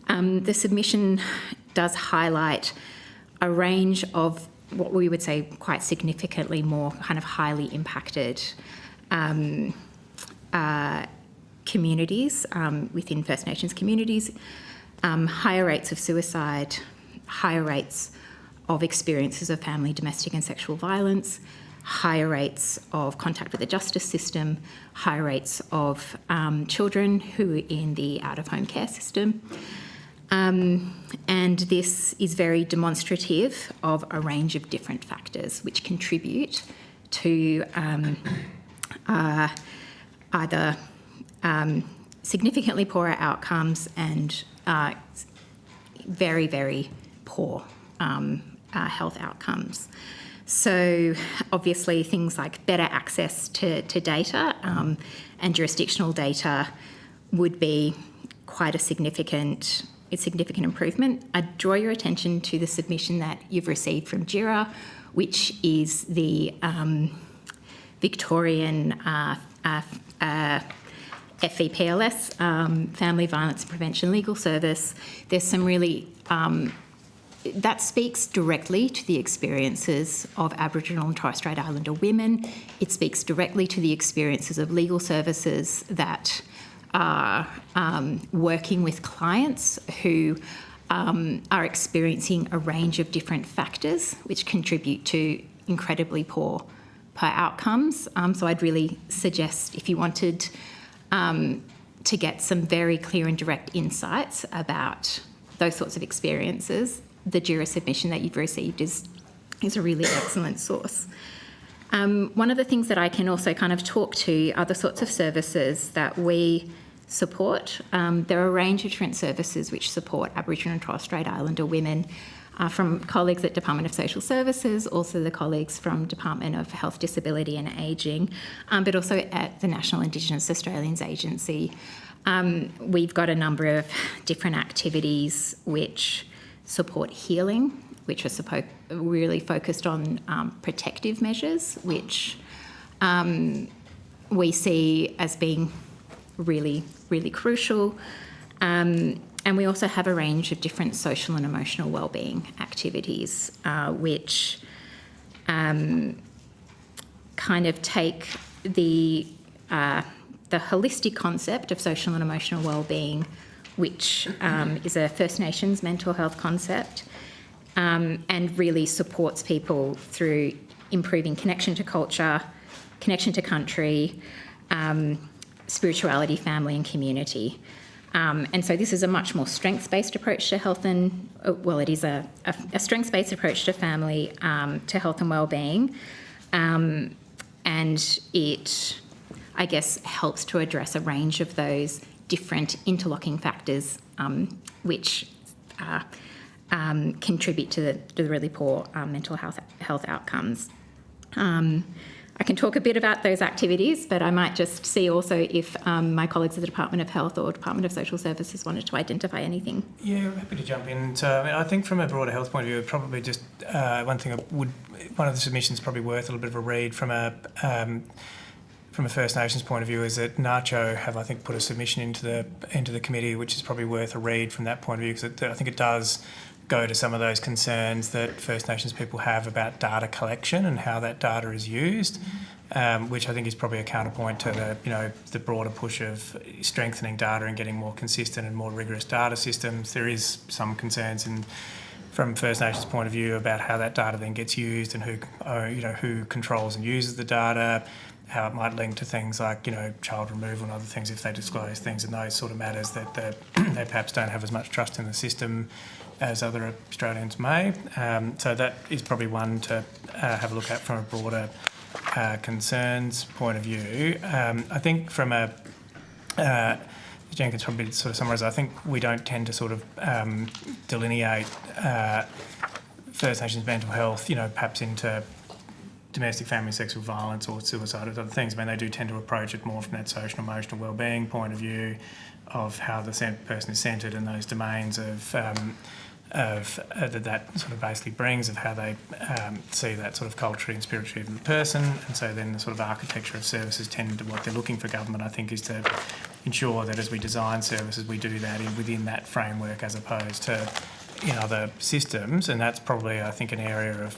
The submission does highlight a range of what we would say quite significantly more kind of highly impacted communities within First Nations communities. Higher rates of suicide, higher rates of experiences of family, domestic and sexual violence, higher rates of contact with the justice system, higher rates of children who are in the out-of-home care system. And this is very demonstrative of a range of different factors which contribute to either significantly poorer outcomes and very, very poor health outcomes. So obviously things like better access to data and jurisdictional data would be quite a significant improvement. I draw your attention to the submission that you've received from JIRA, which is the Victorian FVPLS, Family Violence and Prevention Legal Service. There's some really, that speaks directly to the experiences of Aboriginal and Torres Strait Islander women. It speaks directly to the experiences of legal services that are working with clients who are experiencing a range of different factors which contribute to incredibly poor outcomes. So I'd really suggest, if you wanted to get some very clear and direct insights about those sorts of experiences, the JIRA submission that you've received is a really excellent source. One of the things that I can also kind of talk to are the sorts of services that we support. There are a range of different services which support Aboriginal and Torres Strait Islander women, from colleagues at Department of Social Services, also the colleagues from Department of Health, Disability and Ageing, but also at the National Indigenous Australians Agency. We've got a number of different activities which support healing, which are really focused on protective measures, which we see as being really, really crucial. And we also have a range of different social and emotional wellbeing activities, which kind of take the holistic concept of social and emotional wellbeing, which is a First Nations mental health concept, and really supports people through improving connection to culture, connection to country, spirituality, family and community. And so this is a much more strengths-based approach to health and, well, it is a strengths-based approach to family, to health and wellbeing. And it, I guess, helps to address a range of those different interlocking factors which contribute to the really poor mental health outcomes. I can talk a bit about those activities, but I might just see also if my colleagues at the Department of Health or Department of Social Services wanted to identify anything. Yeah, I'm happy to jump in. So, I think from a broader health point of view, probably just one of the submissions probably worth a little bit of a read from a First Nations point of view is that NACHO have, I think, put a submission into the committee, which is probably worth a read from that point of view, because I think it does go to some of those concerns that First Nations people have about data collection and how that data is used, which I think is probably a counterpoint to the broader push of strengthening data and getting more consistent and more rigorous data systems. There is some concerns from First Nations point of view about how that data then gets used and who controls and uses the data, how it might link to things like child removal and other things if they disclose things in those sort of matters that they perhaps don't have as much trust in the system as other Australians may. So that is probably one to have a look at from a broader concerns point of view. I think from Jenkins probably sort of summarise, I think we don't tend to sort of delineate First Nations mental health, perhaps into domestic family sexual violence or suicide or other things. I mean, they do tend to approach it more from that social and emotional wellbeing point of view of how the person is centred and those domains of that sort of basically brings of how they see that sort of culturally and spiritually of the person. And so then the sort of architecture of services tend to what they're looking for government, I think, is to ensure that as we design services, we do that within that framework as opposed to in other systems. And that's probably, I think, an area of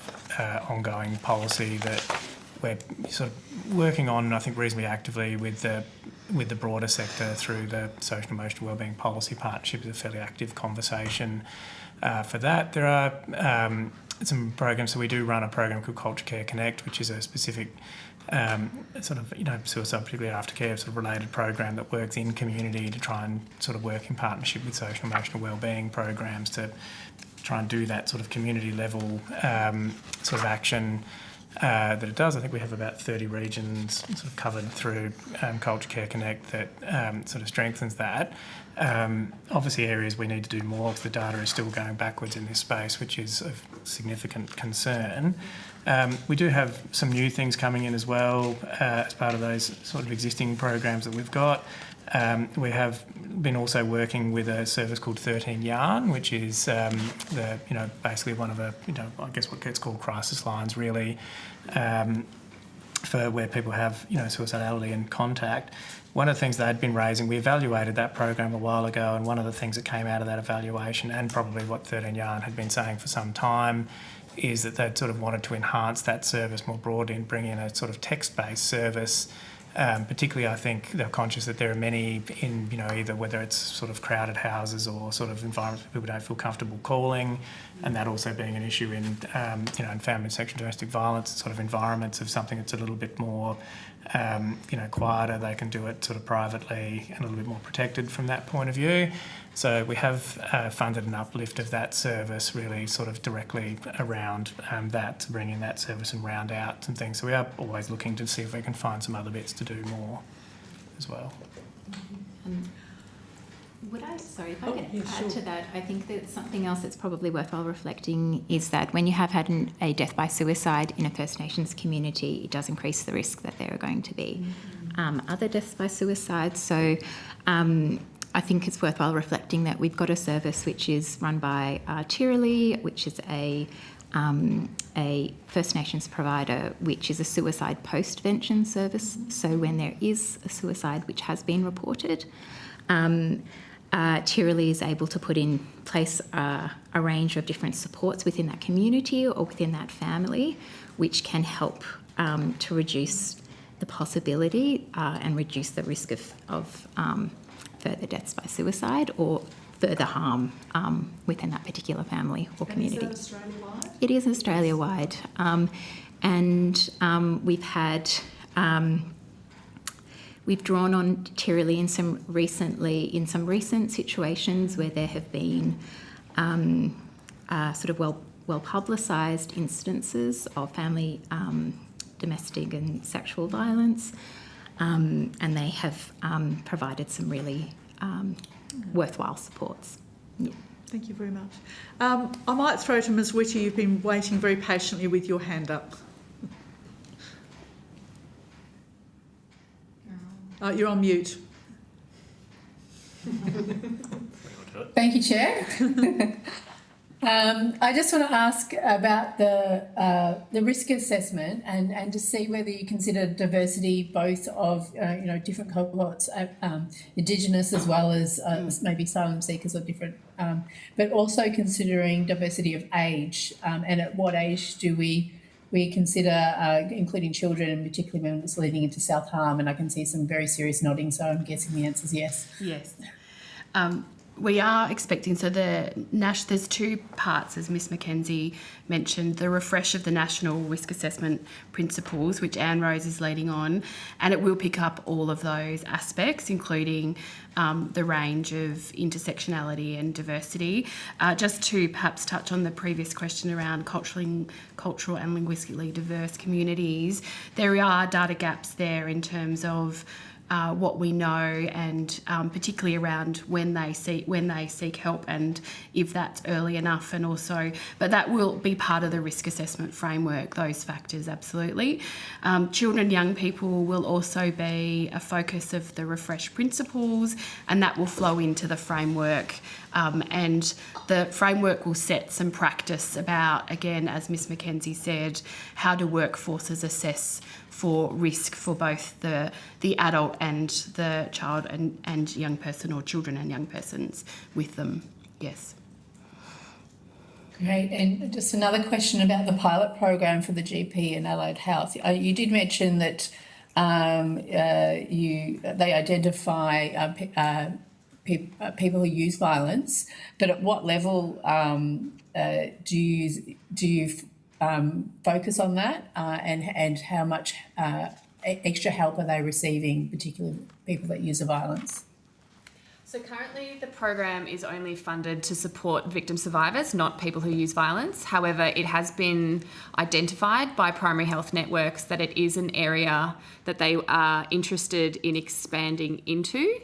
ongoing policy that we're sort of working on, I think, reasonably actively with the broader sector through the social and emotional wellbeing policy partnership. Is a fairly active conversation for that. There are some programs. So we do run a program called Culture Care Connect, which is a specific sort of, suicide, particularly aftercare, sort of related program that works in community to try and sort of work in partnership with social and emotional wellbeing programs to try and do that sort of community level sort of action that it does. I think we have about 30 regions sort of covered through Culture Care Connect that sort of strengthens that. Obviously areas we need to do more because the data is still going backwards in this space, which is of significant concern. We do have some new things coming in as well as part of those sort of existing programs that we've got. We have been also working with a service called 13 Yarn, which is basically one of I guess what gets called crisis lines really, for where people have suicidality and contact. One of the things they'd been raising, we evaluated that program a while ago, and one of the things that came out of that evaluation, and probably what 13 Yarn had been saying for some time, is that they'd sort of wanted to enhance that service more broadly and bring in a sort of text-based service. Particularly, I think they're conscious that there are many in, either whether it's sort of crowded houses or sort of environments where people don't feel comfortable calling, and that also being an issue in, in family and sexual domestic violence, sort of environments of something that's a little bit more, quieter. They can do it sort of privately and a little bit more protected from that point of view. So we have funded an uplift of that service really sort of directly around that, to bring in that service and round out some things. So we are always looking to see if we can find some other bits to do more as well. If I could add to that, I think that something else that's probably worthwhile reflecting is that when you have had a death by suicide in a First Nations community, it does increase the risk that there are going to be other deaths by suicide. So I think it's worthwhile reflecting that we've got a service which is run by Tirili, which is a First Nations provider, which is a suicide postvention service. So when there is a suicide which has been reported, Tirili is able to put in place a range of different supports within that community or within that family, which can help to reduce the possibility and reduce the risk of further deaths by suicide or further harm within that particular family or community. And is that Australia-wide? It is Australia-wide. We've had... We've drawn on Tirili in some recent situations where there have been sort of well publicised instances of family domestic and sexual violence, and they have provided some really worthwhile supports. Yeah. Thank you very much. I might throw to Ms Whitty. You've been waiting very patiently with your hand up. You're on mute. Thank you, Chair. I just want to ask about the risk assessment and to see whether you consider diversity both of different cohorts, Indigenous as well as maybe asylum seekers or different, but also considering diversity of age, and at what age do we consider including children, and particularly when it's leading into self-harm, and I can see some very serious nodding, so I'm guessing the answer is yes. Yes. We are expecting, so there's two parts, as Ms Mackenzie mentioned, the refresh of the National Risk Assessment Principles, which Anne Rose is leading on, and it will pick up all of those aspects, including the range of intersectionality and diversity. Just to perhaps touch on the previous question around cultural and linguistically diverse communities, there are data gaps there in terms of what we know, and particularly around when they seek help and if that's early enough, and also, but that will be part of the risk assessment framework, those factors, absolutely. Children and young people will also be a focus of the refresh principles, and that will flow into the framework, and the framework will set some practice about, again, as Ms Mackenzie said, how do workforces assess for risk for both the adult and the child and young person, or children and young persons with them. Yes. Great. And just another question about the pilot program for the GP and allied health. You did mention that they identify people who use violence, but at what level do you focus on that, and how much extra help are they receiving, particularly people that use the violence? So currently the program is only funded to support victim survivors, not people who use violence. However, it has been identified by primary health networks that it is an area that they are interested in expanding into,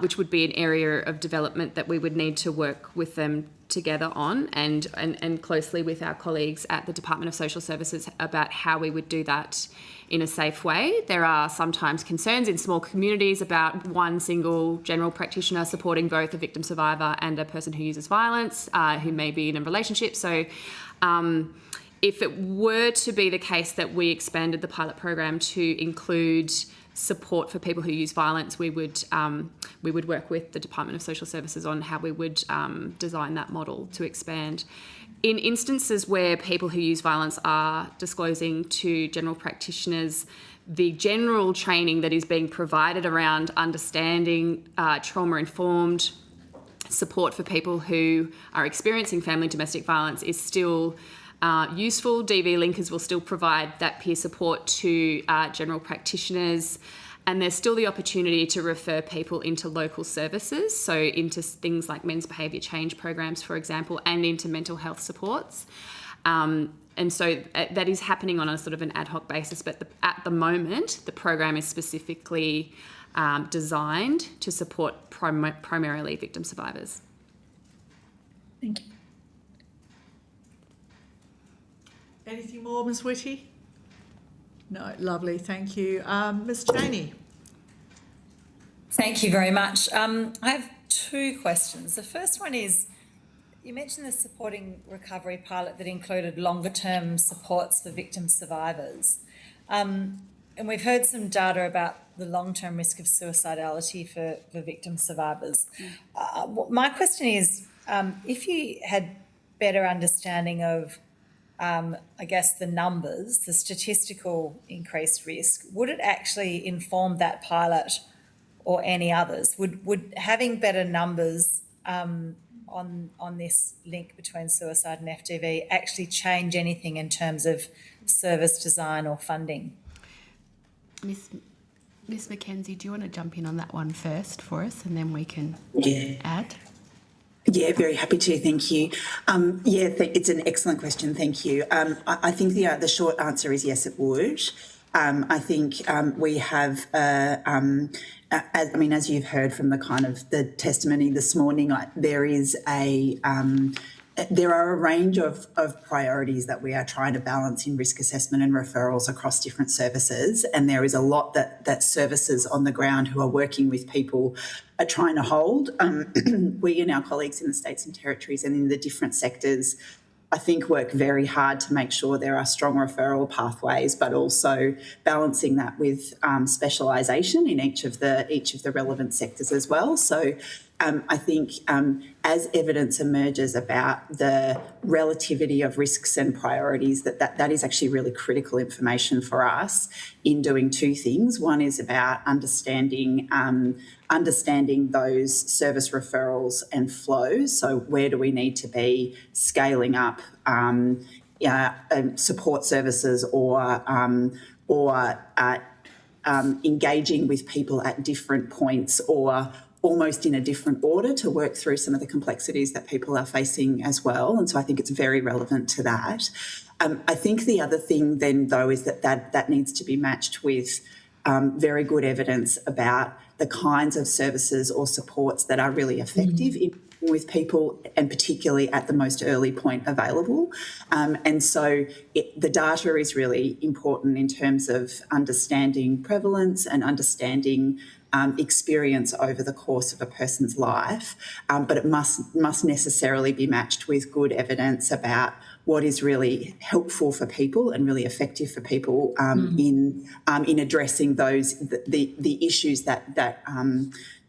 which would be an area of development that we would need to work with them together on and closely with our colleagues at the Department of Social Services about how we would do that in a safe way. There are sometimes concerns in small communities about one single general practitioner supporting both a victim survivor and a person who uses violence, who may be in a relationship. So if it were to be the case that we expanded the pilot program to include support for people who use violence, we would work with the Department of Social Services on how we would design that model to expand. In instances where people who use violence are disclosing to general practitioners the general training that is being provided around understanding trauma-informed support for people who are experiencing family domestic violence is still useful. DV linkers will still provide that peer support to general practitioners, and there's still the opportunity to refer people into local services, so into things like men's behaviour change programs, for example, and into mental health supports. And so that is happening on a sort of an ad hoc basis, but at the moment, the program is specifically designed to support primarily victim survivors. Thank you. Anything more, Ms Whitty? No, lovely, thank you. Ms Chaney. Thank you very much. I have two questions. The first one is, you mentioned the Supporting Recovery pilot that included longer-term supports for victim survivors. And we've heard some data about the long-term risk of suicidality for victim survivors. My question is, if you had better understanding of I guess the numbers, the statistical increased risk, would it actually inform that pilot or any others? Would having better numbers on this link between suicide and FDV actually change anything in terms of service design or funding? Miss Mackenzie, do you want to jump in on that one first for us, and then we can add? Yeah, very happy to. Thank you. It's an excellent question. Thank you. I think the short answer is yes, it would. I think we have, as you've heard from the kind of the testimony this morning, there are a range of priorities that we are trying to balance in risk assessment and referrals across different services, and there is a lot that services on the ground who are working with people are trying to hold. We and our colleagues in the states and territories and in the different sectors, I think, work very hard to make sure there are strong referral pathways, but also balancing that with specialisation in each of the relevant sectors as well. So I think as evidence emerges about the relativity of risks and priorities, that is actually really critical information for us in doing two things. One is about understanding those service referrals and flows. So where do we need to be scaling up support services or engaging with people at different points or almost in a different order to work through some of the complexities that people are facing as well. And so I think it's very relevant to that. I think the other thing then, though, is that needs to be matched with very good evidence about the kinds of services or supports that are really effective with people, and particularly at the most early point available. And so the data is really important in terms of understanding prevalence and understanding experience over the course of a person's life, but it must necessarily be matched with good evidence about what is really helpful for people and really effective for people in addressing the issues that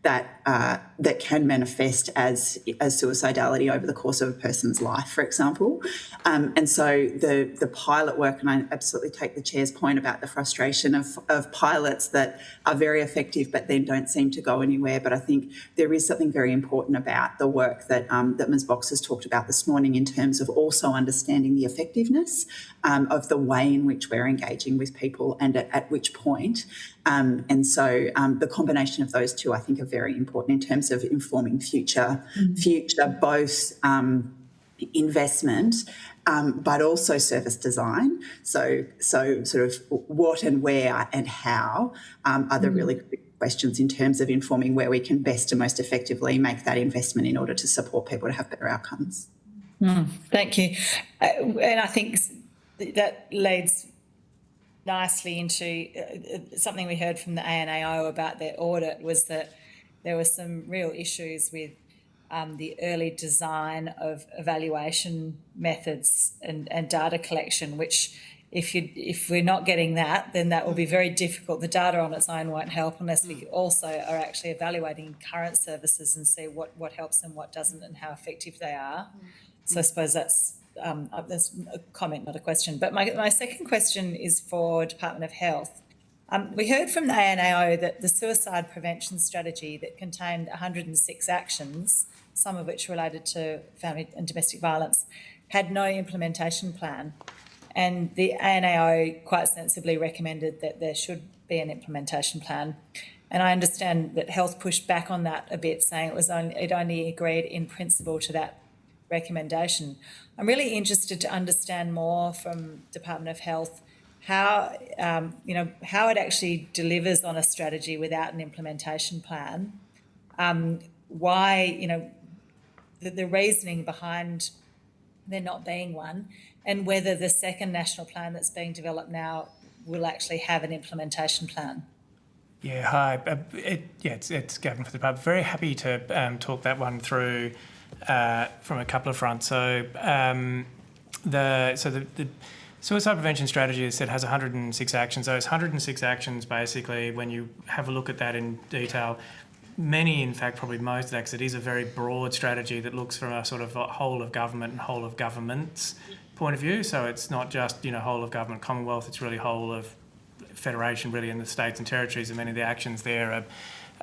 that can manifest as suicidality over the course of a person's life, for example. And so the pilot work, and I absolutely take the chair's point about the frustration of pilots that are very effective but then don't seem to go anywhere. But I think there is something very important about the work that Ms. Box has talked about this morning in terms of also understanding the effectiveness of the way in which we're engaging with people and at which point. And so the combination of those two, I think, are very important in terms of informing future both investment, but also service design. So sort of what and where and how are the really critical questions in terms of informing where we can best and most effectively make that investment in order to support people to have better outcomes. Thank you. And I think that leads nicely into something we heard from the ANAO about their audit, was that there were some real issues with the early design of evaluation methods and data collection, which if we're not getting that, then that will be very difficult. The data on its own won't help unless we also are actually evaluating current services and see what helps and what doesn't and how effective they are. So I suppose that's a comment, not a question. But my second question is for Department of Health. We heard from the ANAO that the suicide prevention strategy that contained 106 actions, some of which related to family and domestic violence, had no implementation plan. And the ANAO quite sensibly recommended that there should be an implementation plan. And I understand that Health pushed back on that a bit, saying it only agreed in principle to that recommendation. I'm really interested to understand more from Department of Health how it actually delivers on a strategy without an implementation plan. Why, the reasoning behind there not being one, and whether the second national plan that's being developed now will actually have an implementation plan. Yeah, hi. It's Gavin for the Department. Very happy to talk that one through from a couple of fronts. So the suicide prevention strategy, as I said, has 106 actions. Those 106 actions, basically, when you have a look at that in detail, many, in fact, probably most of that, because it is a very broad strategy that looks from a sort of a whole of government and whole of governments point of view. So it's not just, whole of government Commonwealth, it's really whole of federation, really, in the states and territories, and many of the actions there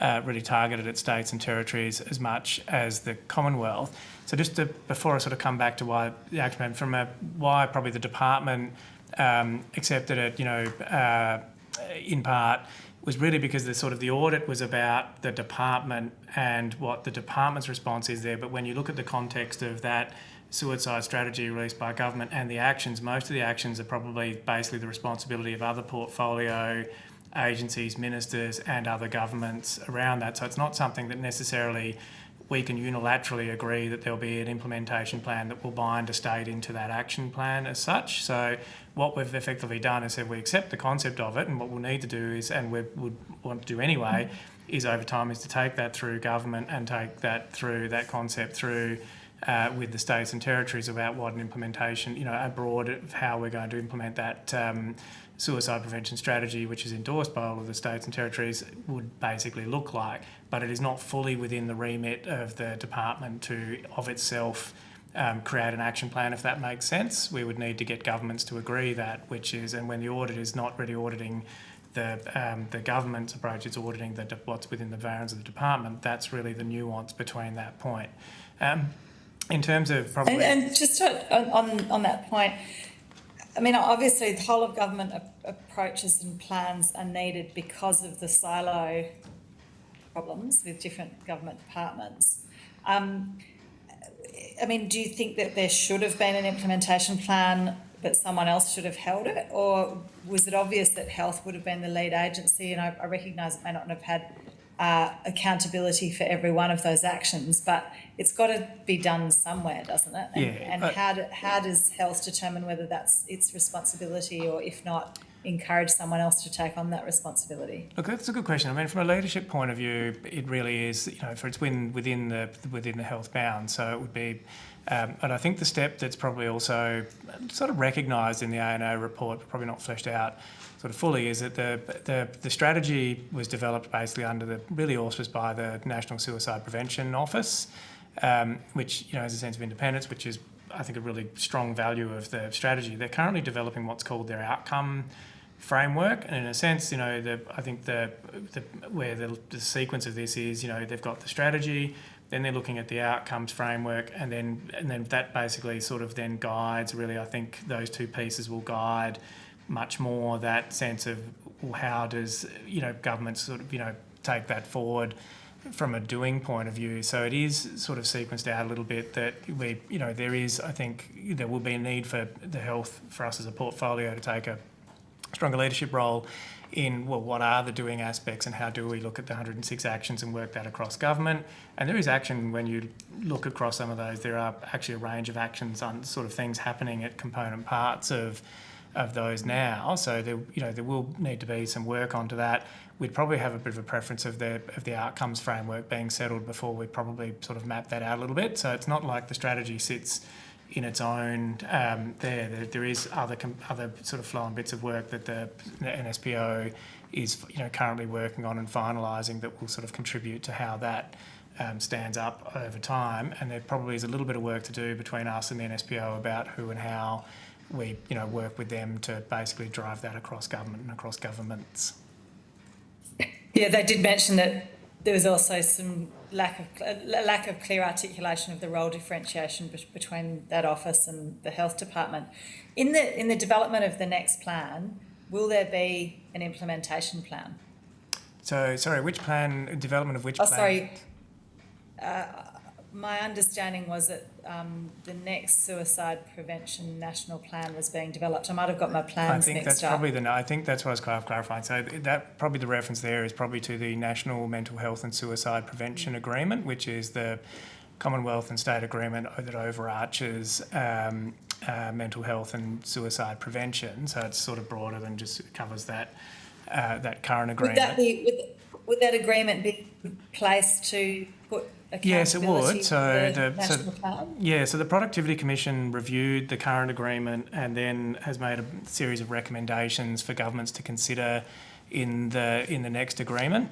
are really targeted at states and territories as much as the Commonwealth. So just before I sort of come back to why the action plan, from why probably the department accepted it, in part, was really because the audit was about the department and what the department's response is there. But when you look at the context of that suicide strategy released by government and the actions, most of the actions are probably basically the responsibility of other portfolio agencies, ministers and other governments around that. So it's not something that necessarily we can unilaterally agree that there'll be an implementation plan that will bind a state into that action plan as such. So what we've effectively done is said we accept the concept of it, and what we'll need to do is, and we would want to do anyway, is over time is to take that through government and take that through that concept through with the states and territories about what an implementation, abroad of how we're going to implement that suicide prevention strategy, which is endorsed by all of the states and territories, would basically look like. But it is not fully within the remit of the department to, of itself, create an action plan, if that makes sense. We would need to get governments to agree that, and when the audit is not really auditing the government's approach, it's auditing what's within the bounds of the department. That's really the nuance between that point. In terms of probably... And just on that point, I mean, obviously the whole of government approaches and plans are needed because of the silo problems with different government departments. I mean, do you think that there should have been an implementation plan but someone else should have held it? Or was it obvious that Health would have been the lead agency? And I recognise it may not have had accountability for every one of those actions, but it's got to be done somewhere, doesn't it? And how does Health determine whether that's its responsibility, or if not, encourage someone else to take on that responsibility? Look, that's a good question. I mean, from a leadership point of view, it really is, for it's within the health bounds. So it would be, and I think the step that's probably also sort of recognised in the ANO report, but probably not fleshed out sort of fully, is that the strategy was developed basically under the really auspiced by the National Suicide Prevention Office, which has a sense of independence, which is, I think, a really strong value of the strategy. They're currently developing what's called their outcome framework, and in a sense, I think where the sequence of this is, they've got the strategy, then they're looking at the outcomes framework, and then that basically sort of then guides. Really, I think those two pieces will guide much more that sense of how does government sort of take that forward from a doing point of view. So it is sort of sequenced out a little bit that there is, I think, there will be a need for the health, for us as a portfolio, to take a stronger leadership role in, well, what are the doing aspects and how do we look at the 106 actions and work that across government. And there is action when you look across some of those. There are actually a range of actions on sort of things happening at component parts of those now. So there will need to be some work onto that. We'd probably have a bit of a preference of the outcomes framework being settled before we probably sort of map that out a little bit. So it's not like the strategy sits in its own there is other sort of flow and bits of work that the NSPO is currently working on and finalising that will sort of contribute to how that stands up over time. And there probably is a little bit of work to do between us and the NSPO about who and how we work with them to basically drive that across government and across governments. Yeah, they did mention that there was also some lack of clear articulation of the role differentiation between that office and the health department. In the development of the next plan, will there be an implementation plan? So, sorry, which plan? Development of which plan? Sorry. My understanding was that the next suicide prevention national plan was being developed. I might have got my plans mixed up. I think that's what I was clarifying. So that probably the reference there is probably to the National Mental Health and Suicide Prevention Agreement, which is the Commonwealth and State agreement that overarches mental health and suicide prevention. So it's sort of broader than just covers that current agreement. Would that agreement be placed to put yes, it would. So the the Productivity Commission reviewed the current agreement and then has made a series of recommendations for governments to consider in the next agreement.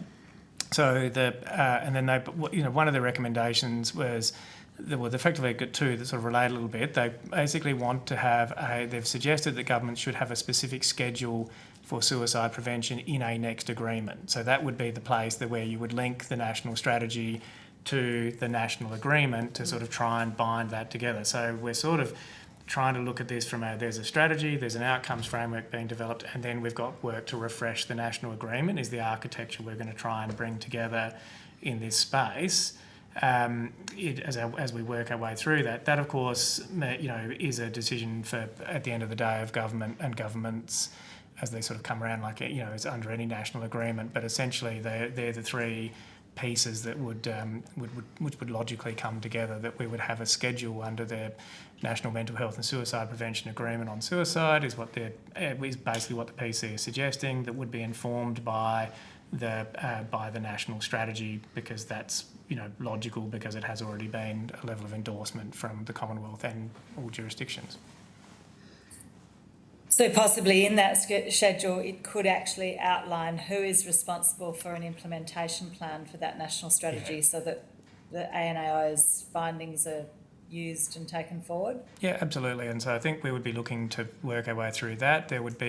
So and then they, one of the recommendations was, effectively got two that sort of relate a little bit. They basically want to have they've suggested that government should have a specific schedule for suicide prevention in a next agreement. So that would be the place where you would link the national strategy to the national agreement to sort of try and bind that together. So we're sort of trying to look at this from there's a strategy, there's an outcomes framework being developed, and then we've got work to refresh the national agreement is the architecture we're going to try and bring together in this space. As we work our way through that of course, is a decision for, at the end of the day, of government and governments as they sort of come around, it's under any national agreement. But essentially, they're the three pieces that which would logically come together, that we would have a schedule under the National Mental Health and Suicide Prevention Agreement on suicide is basically what the PC is suggesting, that would be informed by the national strategy, because that's logical, because it has already been a level of endorsement from the Commonwealth and all jurisdictions. So possibly in that schedule, it could actually outline who is responsible for an implementation plan for that national strategy, so that the ANAO's findings are used and taken forward? Yeah, absolutely. And so I think we would be looking to work our way through that. There would,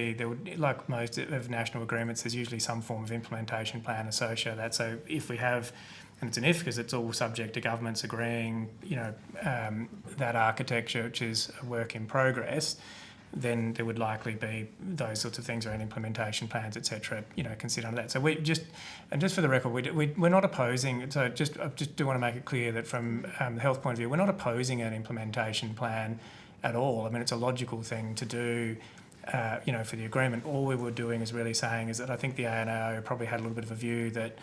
like most of national agreements, there's usually some form of implementation plan associated with that. So if we have, and it's an if because it's all subject to governments agreeing, that architecture, which is a work in progress, then there would likely be those sorts of things around implementation plans, etc. Consider that. So just for the record, we're not opposing. So I just do want to make it clear that from the health point of view, we're not opposing an implementation plan at all. I mean, it's a logical thing to do. For the agreement, all we were doing is really saying is that I think the ANAO probably had a little bit of a view that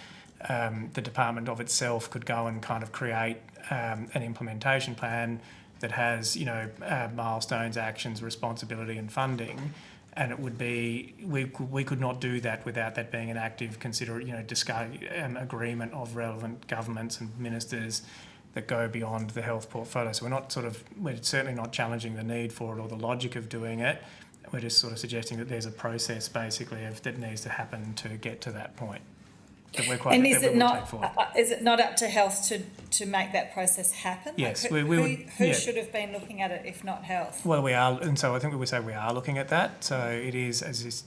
the department of itself could go and kind of create an implementation plan that has, milestones, actions, responsibility and funding, and it would be we could not do that without that being an active agreement of relevant governments and ministers that go beyond the health portfolio. So we're certainly not challenging the need for it or the logic of doing it. We're just sort of suggesting that there's a process basically that needs to happen to get to that point. And is it not up to health to make that process happen? Yes, like who should have been looking at it if not health? Well, we are, and so I think we would say we are looking at that. So it is as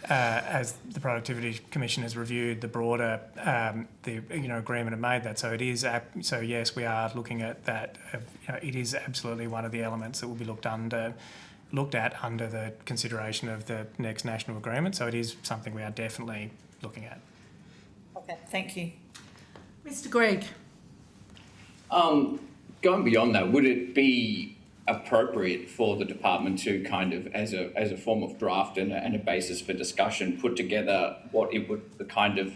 the Productivity Commission has reviewed the broader agreement and made that. So it is. So yes, we are looking at that. It is absolutely one of the elements that will be looked at under the consideration of the next national agreement. So it is something we are definitely looking at. Okay, thank you. Mr. Gregg. Going beyond that, would it be appropriate for the department to kind of, as a form of draft and a basis for discussion, put together the kind of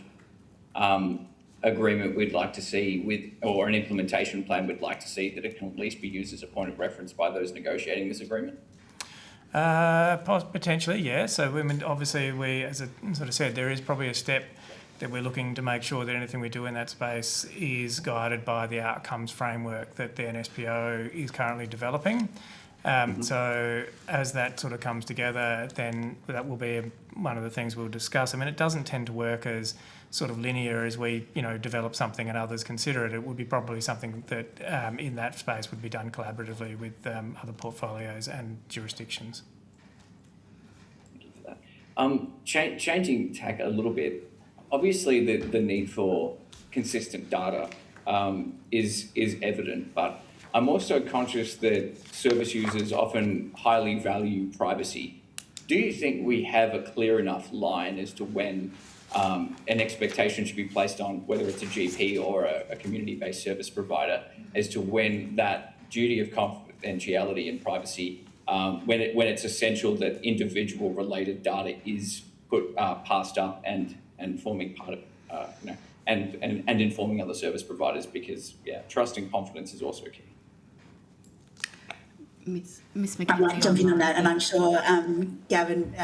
agreement we'd like to see or an implementation plan we'd like to see, that it can at least be used as a point of reference by those negotiating this agreement? Potentially, yeah. So, obviously, as I sort of said, there is probably a step that we're looking to make sure that anything we do in that space is guided by the outcomes framework that the NSPO is currently developing. So, as that sort of comes together, then that will be one of the things we'll discuss. I mean, it doesn't tend to work as sort of linear as we, develop something and others consider it. It would be probably something that in that space would be done collaboratively with other portfolios and jurisdictions. Thank you for that. Changing tack a little bit, obviously the need for consistent data is evident, but I'm also conscious that service users often highly value privacy. Do you think we have a clear enough line as to when an expectation should be placed on whether it's a GP or a community-based service provider as to when that duty of confidentiality and privacy, when it's essential that individual related data is passed up and forming part of and informing other service providers, because trust and confidence is also key. Miss McKenzie. I might jump in on that, and I'm sure Gavin,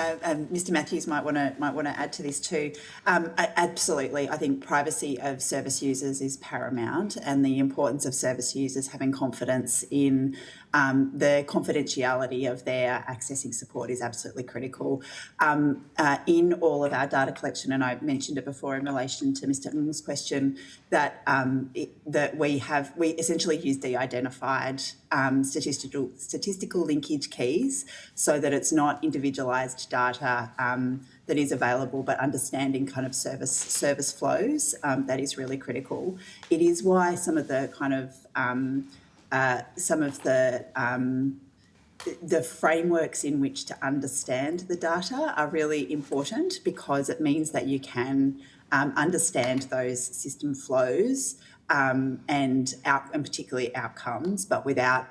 Mr. Matthews might want to add to this too. Absolutely, I think privacy of service users is paramount, and the importance of service users having confidence in the confidentiality of their accessing support is absolutely critical. In all of our data collection, and I mentioned it before in relation to Mr. Ng's question, that we essentially use de-identified statistical linkage keys, so that it's not individualised data that is available, but understanding kind of service flows. That is really critical. It is why some of the kind of the frameworks in which to understand the data are really important, because it means that you can understand those system flows and particularly outcomes, but without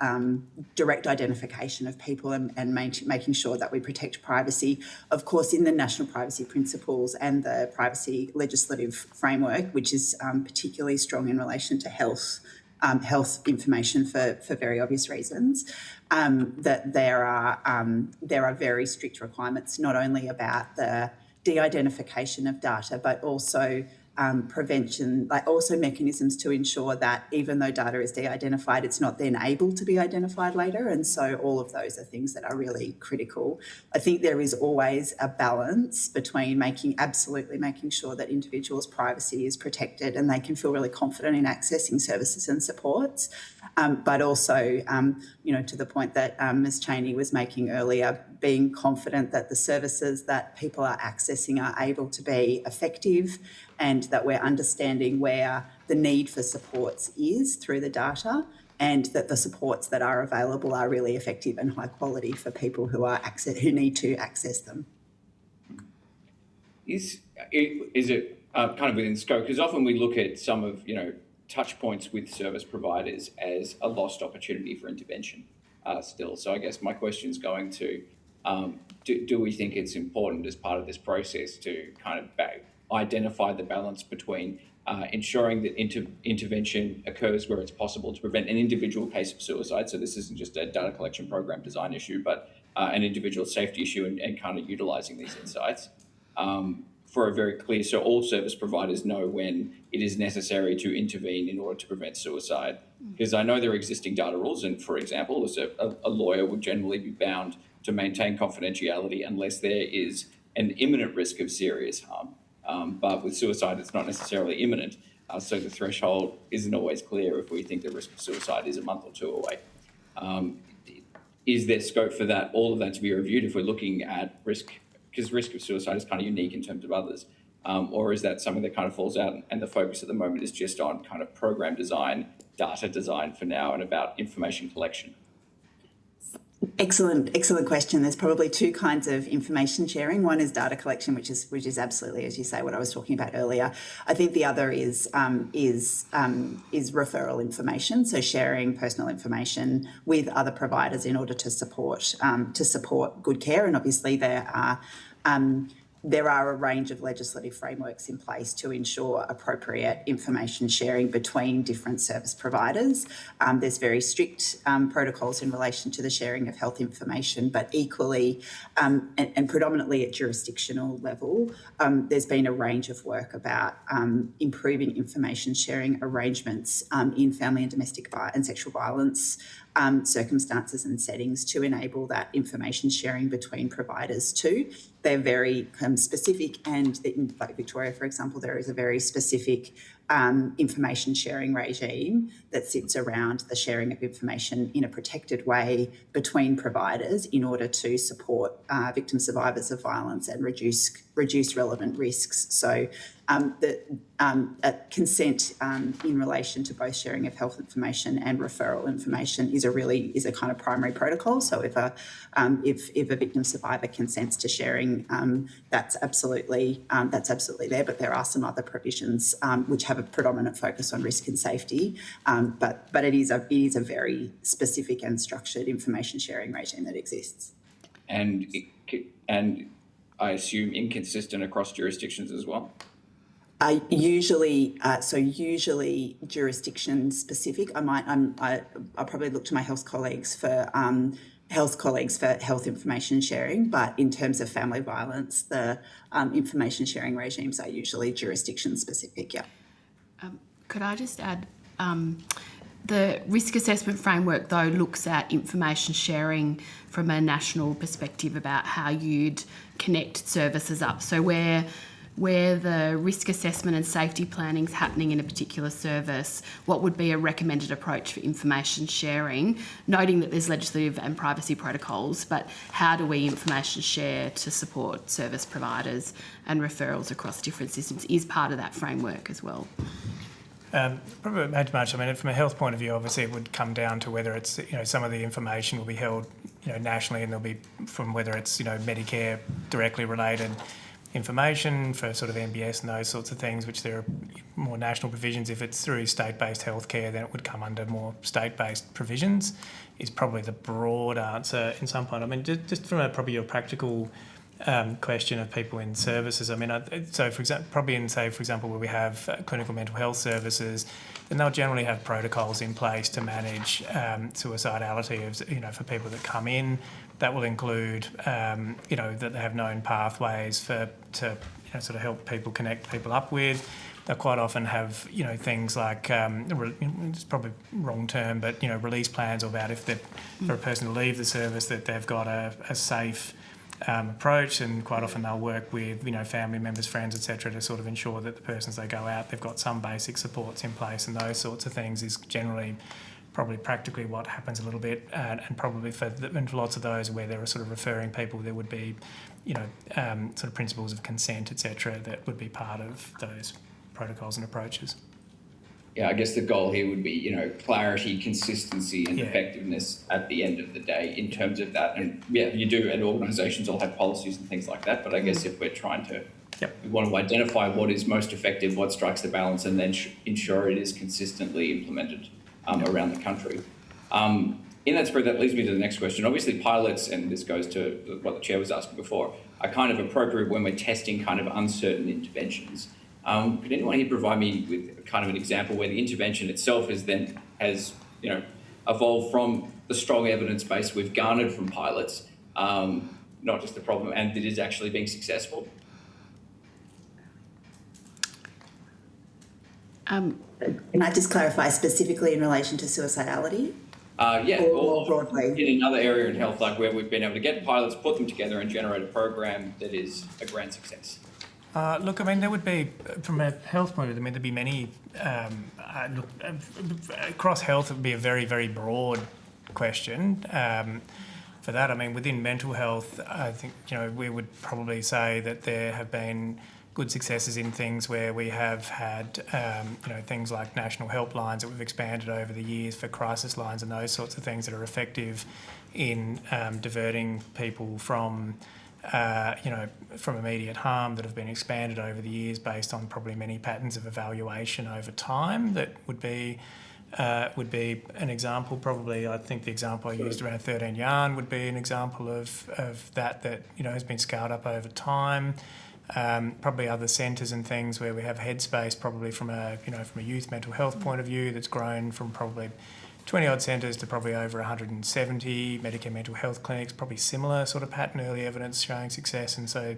direct identification of people and making sure that we protect privacy. Of course, in the National Privacy Principles and the Privacy Legislative Framework, which is particularly strong in relation to health information for very obvious reasons, that there are very strict requirements, not only about the de-identification of data, but also prevention, like also mechanisms to ensure that even though data is de-identified, it's not then able to be identified later. And so all of those are things that are really critical. I think there is always a balance between making sure that individuals' privacy is protected and they can feel really confident in accessing services and supports, but also, to the point that Ms. Chaney was making earlier, being confident that the services that people are accessing are able to be effective, and that we're understanding where the need for supports is through the data, and that the supports that are available are really effective and high quality for people who need to access them. Is it kind of within scope? Because often we look at some of touch points with service providers as a lost opportunity for intervention still. So I guess my question is going to, do we think it's important as part of this process to kind of identify the balance between ensuring that intervention occurs where it's possible to prevent an individual case of suicide? So this isn't just a data collection program design issue, but an individual safety issue and kind of utilising these insights for a very clear, so all service providers know when it is necessary to intervene in order to prevent suicide. Because I know there are existing data rules, and for example, a lawyer would generally be bound to maintain confidentiality unless there is an imminent risk of serious harm. But with suicide, it's not necessarily imminent. So the threshold isn't always clear if we think the risk of suicide is a month or two away. Is there scope for that, all of that to be reviewed if we're looking at risk? Because risk of suicide is kind of unique in terms of others. Or is that something that kind of falls out and the focus at the moment is just on kind of program design, data design for now, and about information collection? Excellent question. There's probably two kinds of information sharing. One is data collection, which is absolutely, as you say, what I was talking about earlier. I think the other is referral information, so sharing personal information with other providers in order to support good care. And obviously there are a range of legislative frameworks in place to ensure appropriate information sharing between different service providers. There's very strict protocols in relation to the sharing of health information, but equally and predominantly at jurisdictional level, there's been a range of work about improving information sharing arrangements in family and domestic and sexual violence circumstances and settings to enable that information sharing between providers too. They're very specific, and in like Victoria, for example, there is a very specific information sharing regime that sits around the sharing of information in a protected way between providers in order to support victim survivors of violence and reduce relevant risks. So consent in relation to both sharing of health information and referral information is a kind of primary protocol. So if a victim survivor consents to sharing, that's absolutely there. But there are some other provisions which have a predominant focus on risk and safety. But it is a very specific and structured information sharing regime that exists. And I assume inconsistent across jurisdictions as well. Usually jurisdiction specific. I'll probably look to my health colleagues for health information sharing, but in terms of family violence, the information sharing regimes are usually jurisdiction specific. Yeah. Could I just add, the risk assessment framework though looks at information sharing from a national perspective about how you'd connect services up. So where the risk assessment and safety planning is happening in a particular service, what would be a recommended approach for information sharing, noting that there's legislative and privacy protocols, but how do we information share to support service providers and referrals across different systems is part of that framework as well. Probably not too much. I mean, from a health point of view, obviously it would come down to whether it's, some of the information will be held, nationally, and there'll be from whether it's, Medicare directly related information for sort of MBS and those sorts of things, which there are more national provisions. If it's through state-based healthcare, then it would come under more state-based provisions, is probably the broad answer in some point. I mean, just from a probably your practical question of people in services. I mean, so for example, probably in, say, for example, where we have clinical mental health services, then they'll generally have protocols in place to manage suicidality for people that come in. That will include, that they have known pathways to sort of help people connect people up with. They'll quite often have, things like, it's probably wrong term, but, release plans about if for a person to leave the service that they've got a safe approach, and quite often they'll work with, family members, friends, etc., to sort of ensure that the person as they go out, they've got some basic supports in place, and those sorts of things is generally probably practically what happens a little bit, and probably for lots of those where they're sort of referring people, there would be, sort of principles of consent, etc., that would be part of those protocols and approaches. Yeah, I guess the goal here would be, clarity, consistency and effectiveness at the end of the day in terms of that. And you do, and organisations all have policies and things like that, but I guess if we're trying to, we want to identify what is most effective, what strikes the balance, and then ensure it is consistently implemented around the country. In that spirit, that leads me to the next question. Obviously, pilots, and this goes to what the Chair was asking before, are kind of appropriate when we're testing kind of uncertain interventions. Could anyone here provide me with kind of an example where the intervention itself has evolved from the strong evidence base we've garnered from pilots not just a problem, and that is actually being successful? Can I just clarify specifically in relation to suicidality? Yeah, or broadly? In another area in health, like where we've been able to get pilots, put them together and generate a program that is a grand success. Look, I mean, there would be, from a health point of view, I mean, there'd be many, across health, it would be a very, very broad question. For that, I mean, within mental health, I think, we would probably say that there have been good successes in things where we have had, things like national helplines that we've expanded over the years for crisis lines and those sorts of things that are effective in diverting people from immediate harm, that have been expanded over the years based on probably many patterns of evaluation over time. That would be an example. Probably, I think the example I used around 13 Yarn would be an example of that has been scaled up over time. Probably other centres and things where we have Headspace, probably from a youth mental health point of view, that's grown from probably 20 odd centres to probably over 170. Medicare mental health clinics, probably similar sort of pattern, early evidence showing success, and so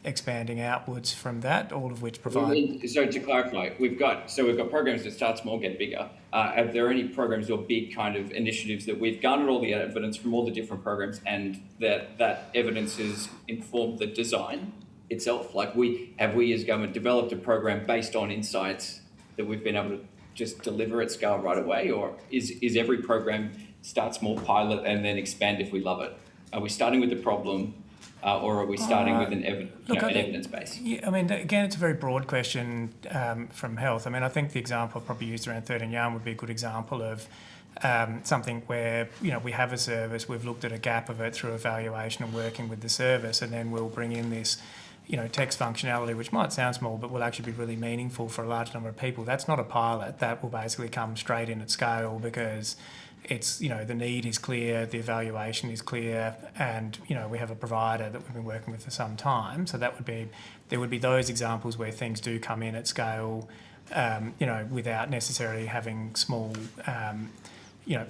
expanding outwards from that, all of which provide. So to clarify, we've got programs that start small, get bigger. Are there any programs or big kind of initiatives that we've garnered all the evidence from all the different programs, and that evidence has informed the design itself? Like, have we as government developed a program based on insights that we've been able to just deliver at scale right away, or is every program start small, pilot, and then expand if we love it? Are we starting with the problem, or are we starting with an evidence base? Yeah, I mean, again, it's a very broad question from health. I mean, I think the example I probably used around 13 Yarn would be a good example of something where, we have a service, we've looked at a gap of it through evaluation and working with the service, and then we'll bring in this text functionality, which might sound small, but will actually be really meaningful for a large number of people. That's not a pilot. That will basically come straight in at scale, because it's, the need is clear, the evaluation is clear, and, we have a provider that we've been working with for some time. So there would be those examples where things do come in at scale, without necessarily having small,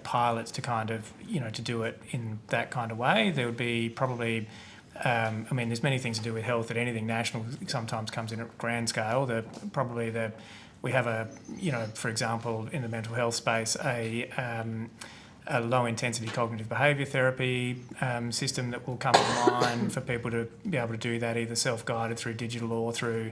pilots to kind of, to do it in that kind of way. There would be probably, there's many things to do with health that anything national sometimes comes in at grand scale. We have for example, in the mental health space, a low intensity cognitive behaviour therapy system that will come online for people to be able to do that either self-guided through digital or through,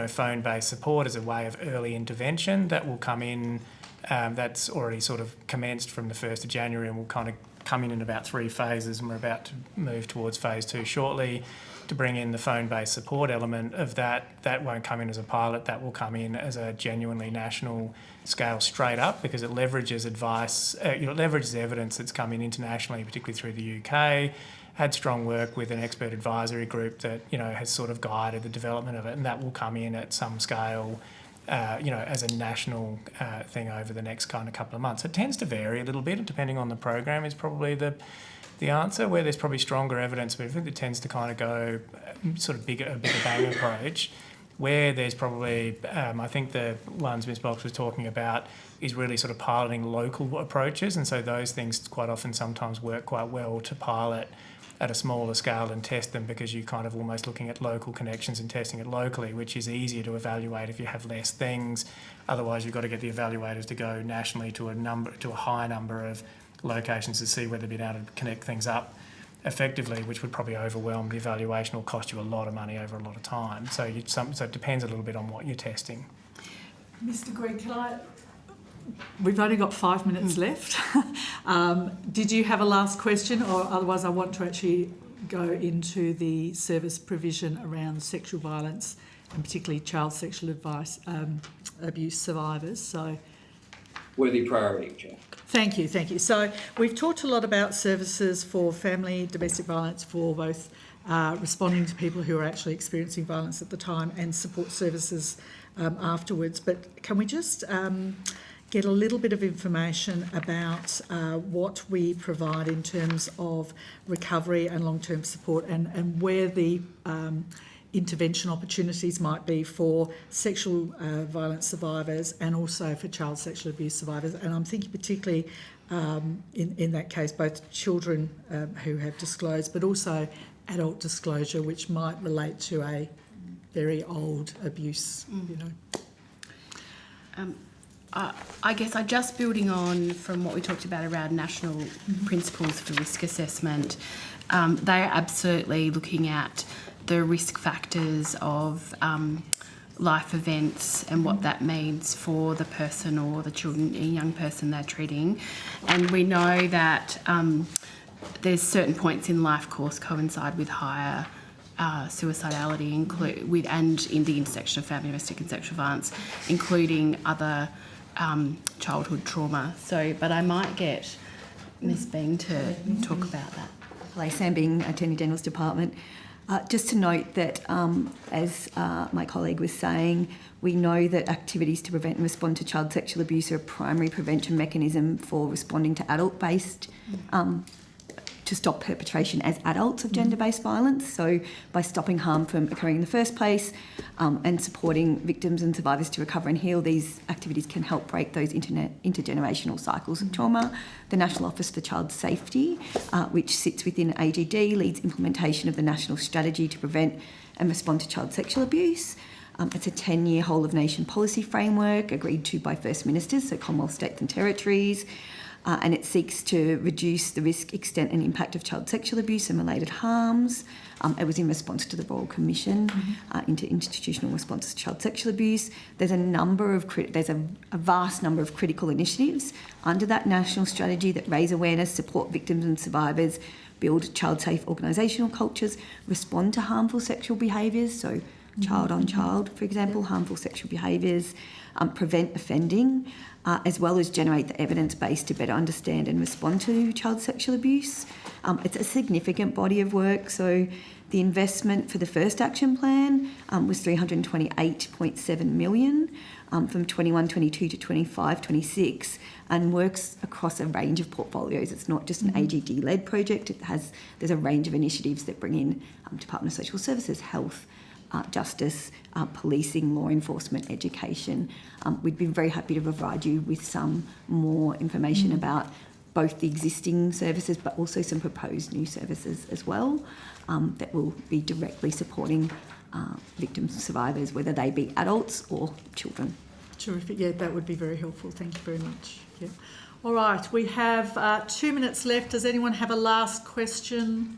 phone-based support as a way of early intervention. That will come in, that's already sort of commenced from the 1st of January and will kind of come in about 3 phases, and we're about to move towards phase 2 shortly to bring in the phone-based support element of that. That won't come in as a pilot, that will come in as a genuinely national scale straight up, because it leverages advice, it leverages evidence that's come in internationally, particularly through the UK, had strong work with an expert advisory group that, has sort of guided the development of it, and that will come in at some scale as a national thing over the next kind of couple of months. It tends to vary a little bit, depending on the program is probably the answer. Where there's probably stronger evidence, but I think it tends to kind of go sort of a bigger bang approach. Where there's probably, I think the ones Ms Box was talking about is really sort of piloting local approaches, and so those things quite often sometimes work quite well to pilot at a smaller scale and test them, because you're kind of almost looking at local connections and testing it locally, which is easier to evaluate if you have less things. Otherwise, you've got to get the evaluators to go nationally to a high number of locations to see whether they've been able to connect things up effectively, which would probably overwhelm the evaluation or cost you a lot of money over a lot of time. So it depends a little bit on what you're testing. Mr. Green, we've only got 5 minutes left. Did you have a last question, or otherwise I want to actually go into the service provision around sexual violence and particularly child sexual abuse survivors? So, worthy priority, Chair. Thank you. So we've talked a lot about services for family domestic violence, for both responding to people who are actually experiencing violence at the time and support services afterwards. But can we just get a little bit of information about what we provide in terms of recovery and long-term support, and where the intervention opportunities might be for sexual violence survivors and also for child sexual abuse survivors? And I'm thinking particularly in that case, both children who have disclosed, but also adult disclosure, which might relate to a very old abuse, you know. I guess just building on from what we talked about around national principles for risk assessment, they are absolutely looking at the risk factors of life events and what that means for the person or the children, young person they're treating. And we know that there's certain points in life course coincide with higher suicidality, and in the intersection of family, domestic and sexual violence, including other childhood trauma. So, but I might get Ms. Bing to talk about that. Hello, Sam Bing, Attorney General's Department. Just to note that, as my colleague was saying, we know that activities to prevent and respond to child sexual abuse are a primary prevention mechanism for responding to adult-based to stop perpetration as adults of gender-based violence. So by stopping harm from occurring in the first place and supporting victims and survivors to recover and heal, these activities can help break those intergenerational cycles of trauma. The National Office for Child Safety, which sits within AGD, leads implementation of the National Strategy to Prevent and Respond to Child Sexual Abuse. It's a 10-year whole-of-nation policy framework agreed to by First Ministers, so Commonwealth, states and territories. And it seeks to reduce the risk, extent and impact of child sexual abuse and related harms. It was in response to the Royal Commission into institutional response to child sexual abuse. There's a vast number of critical initiatives under that national strategy that raise awareness, support victims and survivors, build child-safe organisational cultures, respond to harmful sexual behaviours, so child on child, for example, harmful sexual behaviours, prevent offending, as well as generate the evidence base to better understand and respond to child sexual abuse. It's a significant body of work, so the investment for the first action plan was $328.7 million from 21-22 to 25-26, and works across a range of portfolios. It's not just an AGD-led project. There's a range of initiatives that bring in Department of Social Services, Health, Justice, policing, law enforcement, education. We'd be very happy to provide you with some more information about both the existing services but also some proposed new services as well that will be directly supporting victims and survivors, whether they be adults or children. Terrific. Yeah, that would be very helpful. Thank you very much. Yeah. All right, we have 2 minutes left. Does anyone have a last question?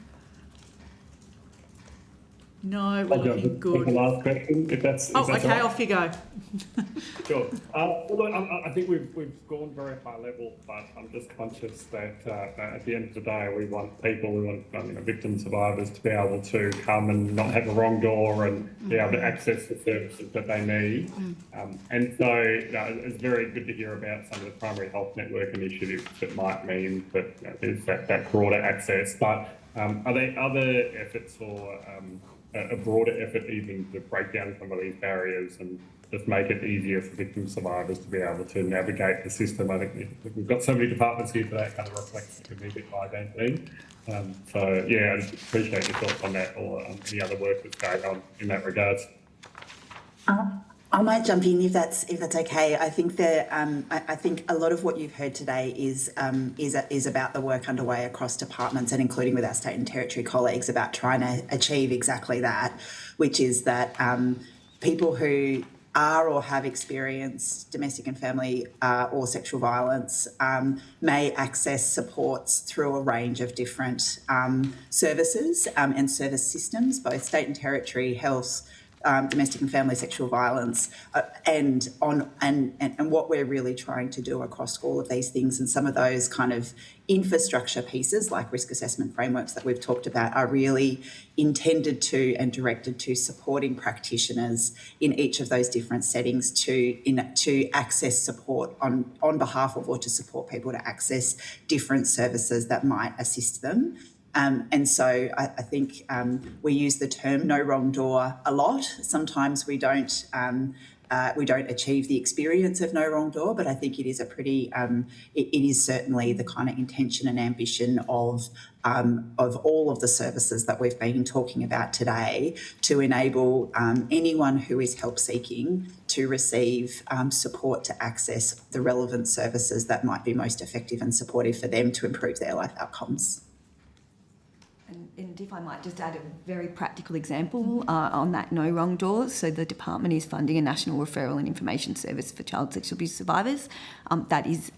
No, we're looking good. The last question, if that's okay, right. Off you go. Sure. Look, I think we've gone very high level, but I'm just conscious that at the end of the day, we want victim survivors to be able to come and not have a wrong door and be able to access the services that they need. And so it's very good to hear about some of the primary health network initiatives that might mean that there's that broader access. But are there other efforts or a broader effort even to break down some of these barriers and just make it easier for victim survivors to be able to navigate the system? I think we've got so many departments here today, it kind of reflects the community identity. So yeah, I just appreciate your thoughts on that or any other work that's going on in that regard. I might jump in if that's okay. I think that I think a lot of what you've heard today is about the work underway across departments and including with our state and territory colleagues about trying to achieve exactly that, which is that people who are or have experienced domestic and family or sexual violence may access supports through a range of different services and service systems, both state and territory, health, domestic and family sexual violence, and what we're really trying to do across all of these things, and some of those kind of infrastructure pieces like risk assessment frameworks that we've talked about are really intended to and directed to supporting practitioners in each of those different settings to access support on behalf of or to support people to access different services that might assist them. And so I think we use the term no wrong door a lot. Sometimes we don't we don't achieve the experience of no wrong door, but I think it is a pretty, it is certainly the kind of intention and ambition of all of the services that we've been talking about today to enable anyone who is help seeking to receive support to access the relevant services that might be most effective and supportive for them to improve their life outcomes. And if I might just add a very practical example on that no wrong doors. So the department is funding a national referral and information service for child sexual abuse survivors. That is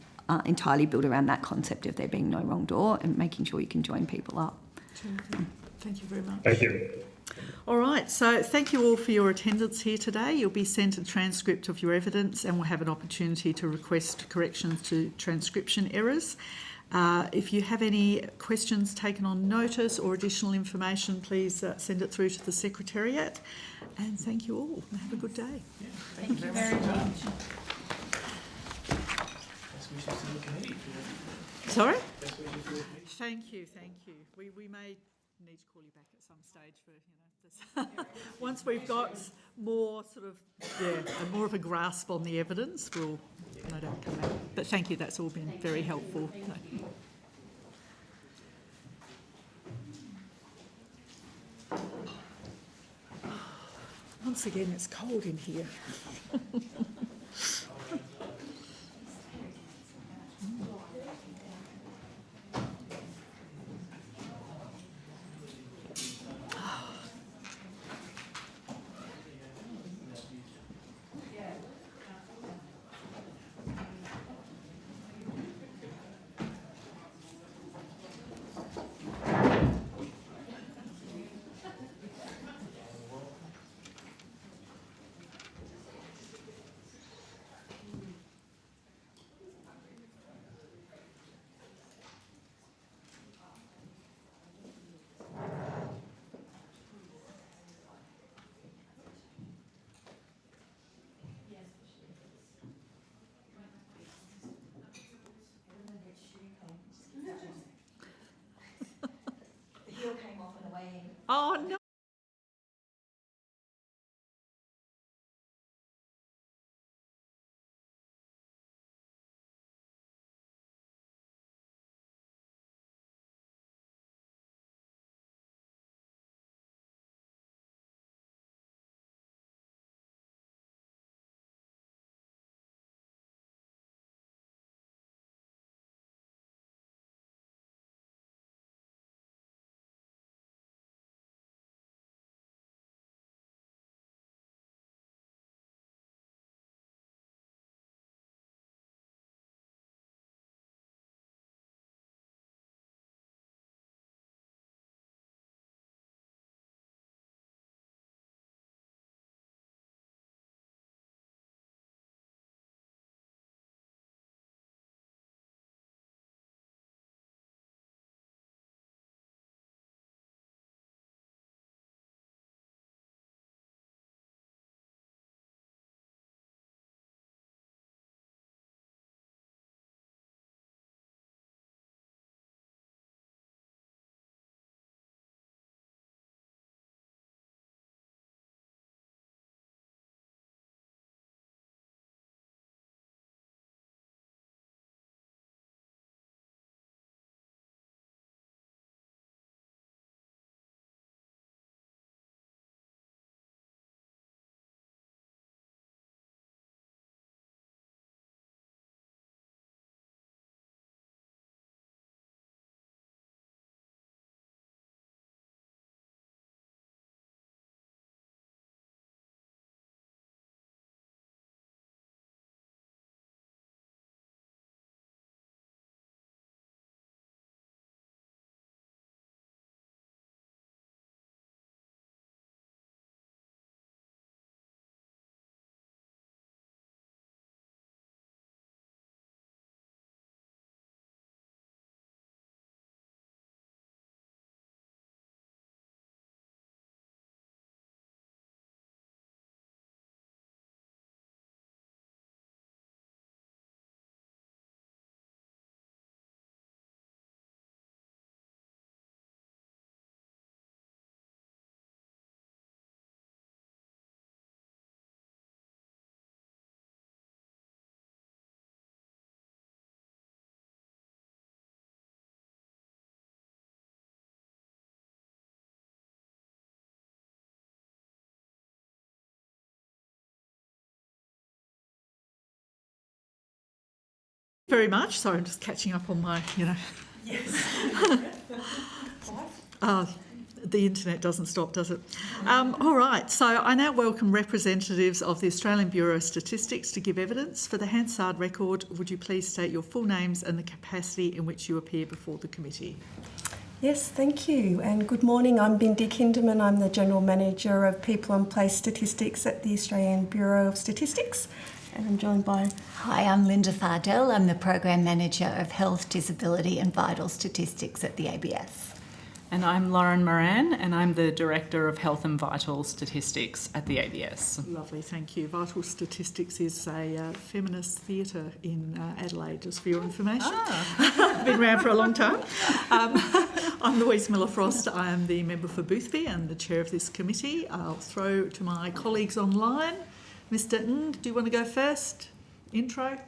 entirely built around that concept of there being no wrong door and making sure you can join people up. Thank you very much. Thank you. All right, so thank you all for your attendance here today. You'll be sent a transcript of your evidence and will have an opportunity to request corrections to transcription errors. If you have any questions taken on notice or additional information, please send it through to the Secretariat. And thank you all. Have a good day. Yeah, thank you very much. Sorry? Thank you. We may need to call you back at some stage for, this. Once we've got more more of a grasp on the evidence, we'll no doubt come back. But thank you, that's all been very helpful. Once again, it's cold in here. Very much. Sorry, I'm just catching up on my, Yes. The internet doesn't stop, does it? All right, so I now welcome representatives of the Australian Bureau of Statistics to give evidence. For the Hansard record, would you please state your full names and the capacity in which you appear before the committee? Yes, thank you. And good morning. I'm Bindi Kinderman. I'm the General Manager of People and Place Statistics at the Australian Bureau of Statistics. And I'm joined by... Hi, I'm Linda Fardell. I'm the Program Manager of Health, Disability and Vital Statistics at the ABS. And I'm Lauren Moran, and I'm the Director of Health and Vital Statistics at the ABS. Lovely, thank you. Vital Statistics is a feminist theatre in Adelaide, just for your information. Been around for a long time. I'm Louise Miller-Frost. I am the member for Boothby and the chair of this committee. I'll throw to my colleagues online. Mr. Ng, do you want to go first? Intro.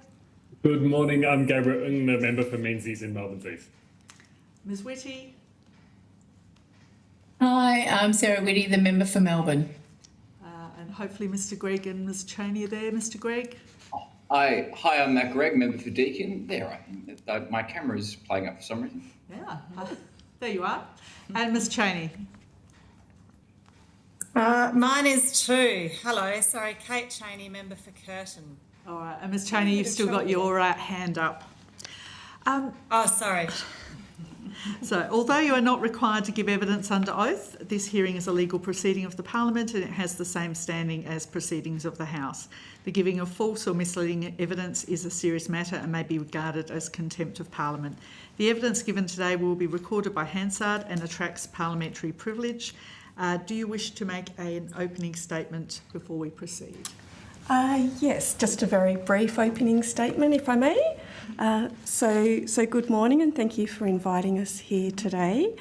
Good morning, I'm Gabriel Ng, the member for Menzies in Melbourne East. Ms. Whitty. Hi, I'm Sarah Whitty, the member for Melbourne. And hopefully Mr. Gregg and Ms. Cheney are there. Mr. Gregg. Hi, I'm Matt Gregg, member for Deakin. There, my camera is playing up for some reason. Yeah, there you are. And Ms. Cheney. Mine is too. Hello, sorry, Kate Cheney, member for Curtin. All right, and Ms. Cheney, you've still got your hand up. Sorry. So, although you are not required to give evidence under oath, this hearing is a legal proceeding of the Parliament and it has the same standing as proceedings of the House. The giving of false or misleading evidence is a serious matter and may be regarded as contempt of Parliament. The evidence given today will be recorded by Hansard and attracts parliamentary privilege. Do you wish to make an opening statement before we proceed? Yes, just a very brief opening statement, if I may. So good morning and thank you for inviting us here today.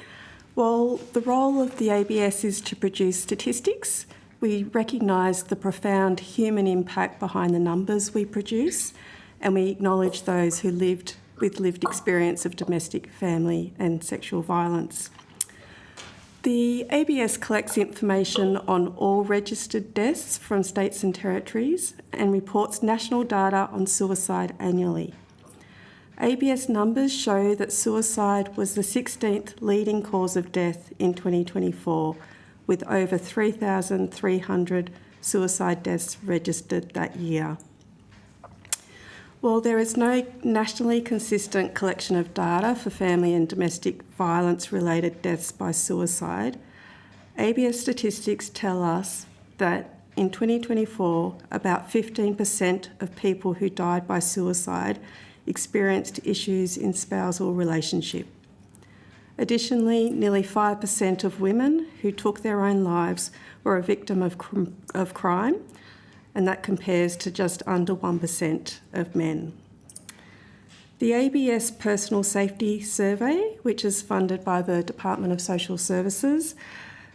Well, the role of the ABS is to produce statistics. We recognise the profound human impact behind the numbers we produce, and we acknowledge those who lived experience of domestic, family and sexual violence. The ABS collects information on all registered deaths from states and territories and reports national data on suicide annually. ABS numbers show that suicide was the 16th leading cause of death in 2024, with over 3,300 suicide deaths registered that year. While there is no nationally consistent collection of data for family and domestic violence-related deaths by suicide, ABS statistics tell us that in 2024, about 15% of people who died by suicide experienced issues in spousal relationship. Additionally, nearly 5% of women who took their own lives were a victim of crime, and that compares to just under 1% of men. The ABS Personal Safety Survey, which is funded by the Department of Social Services,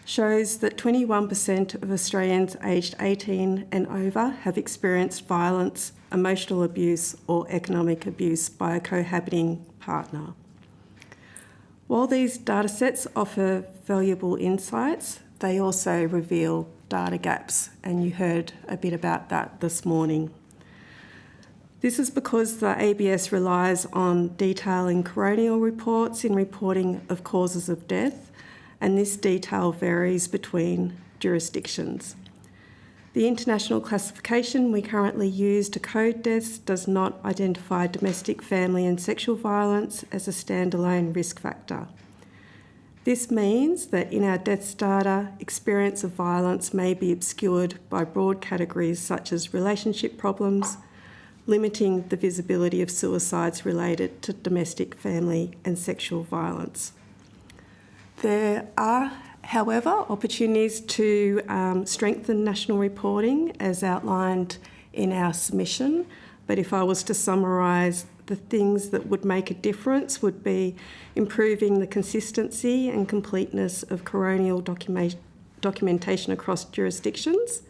shows that 21% of Australians aged 18 and over have experienced violence, emotional abuse or economic abuse by a cohabiting partner. While these datasets offer valuable insights, they also reveal data gaps, and you heard a bit about that this morning. This is because the ABS relies on detailing coronial reports in reporting of causes of death, and this detail varies between jurisdictions. The international classification we currently use to code deaths does not identify domestic, family and sexual violence as a standalone risk factor. This means that in our deaths data, experience of violence may be obscured by broad categories such as relationship problems, limiting the visibility of suicides related to domestic, family and sexual violence. There are, however, opportunities to strengthen national reporting as outlined in our submission, but if I was to summarise, the things that would make a difference would be improving the consistency and completeness of coronial documentation across jurisdictions,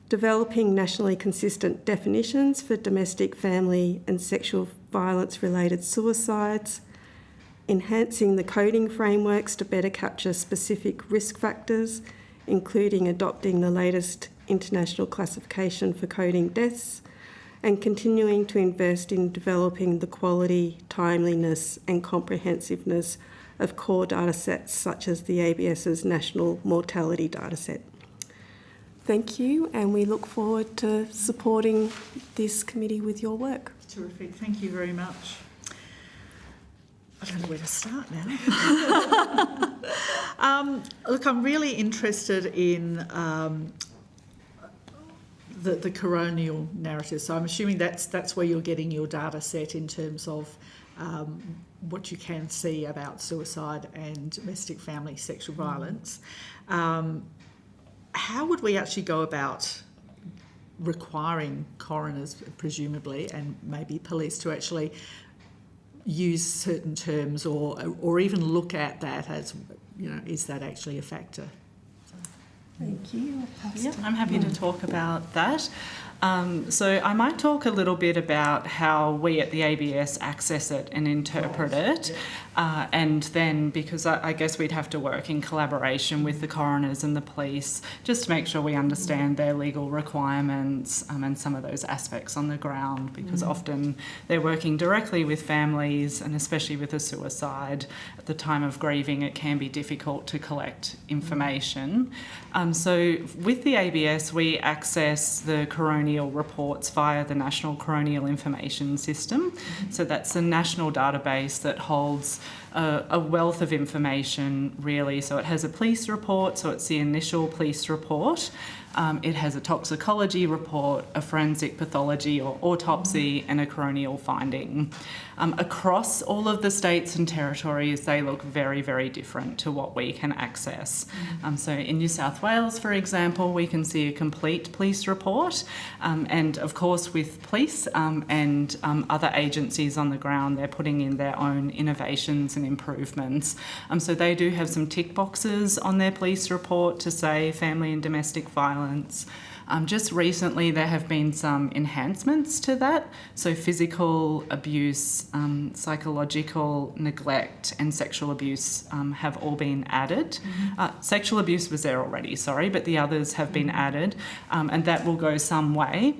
developing nationally consistent definitions for domestic, family and sexual violence-related suicides, enhancing the coding frameworks to better capture specific risk factors, including adopting the latest international classification for coding deaths, and continuing to invest in developing the quality, timeliness and comprehensiveness of core data sets such as the ABS's National Mortality Dataset. Thank you, and we look forward to supporting this committee with your work. Terrific. Thank you very much. I don't know where to start now. Look, I'm really interested in the coronial narrative. So I'm assuming that's where you're getting your data set in terms of what you can see about suicide and domestic family sexual violence. How would we actually go about requiring coroners, presumably, and maybe police to actually use certain terms or even look at that as, is that actually a factor? Thank you. Yeah, I'm happy to talk about that. So I might talk a little bit about how we at the ABS access it and interpret it. And then, because I guess we'd have to work in collaboration with the coroners and the police just to make sure we understand their legal requirements and some of those aspects on the ground, because often they're working directly with families, and especially with a suicide at the time of grieving, it can be difficult to collect information. So with the ABS, we access the coronial reports via the National Coronial Information System. So that's a national database that holds a wealth of information, really. So it has a police report, so it's the initial police report. It has a toxicology report, a forensic pathology or autopsy, and a coronial finding. Across all of the states and territories, they look very, very different to what we can access. So in New South Wales, for example, we can see a complete police report. And of course, with police and other agencies on the ground, they're putting in their own innovations and improvements. So they do have some tick boxes on their police report to say family and domestic violence. Just recently, there have been some enhancements to that. So physical abuse, psychological neglect and sexual abuse have all been added. Sexual abuse was there already, but the others have been added, and that will go some way.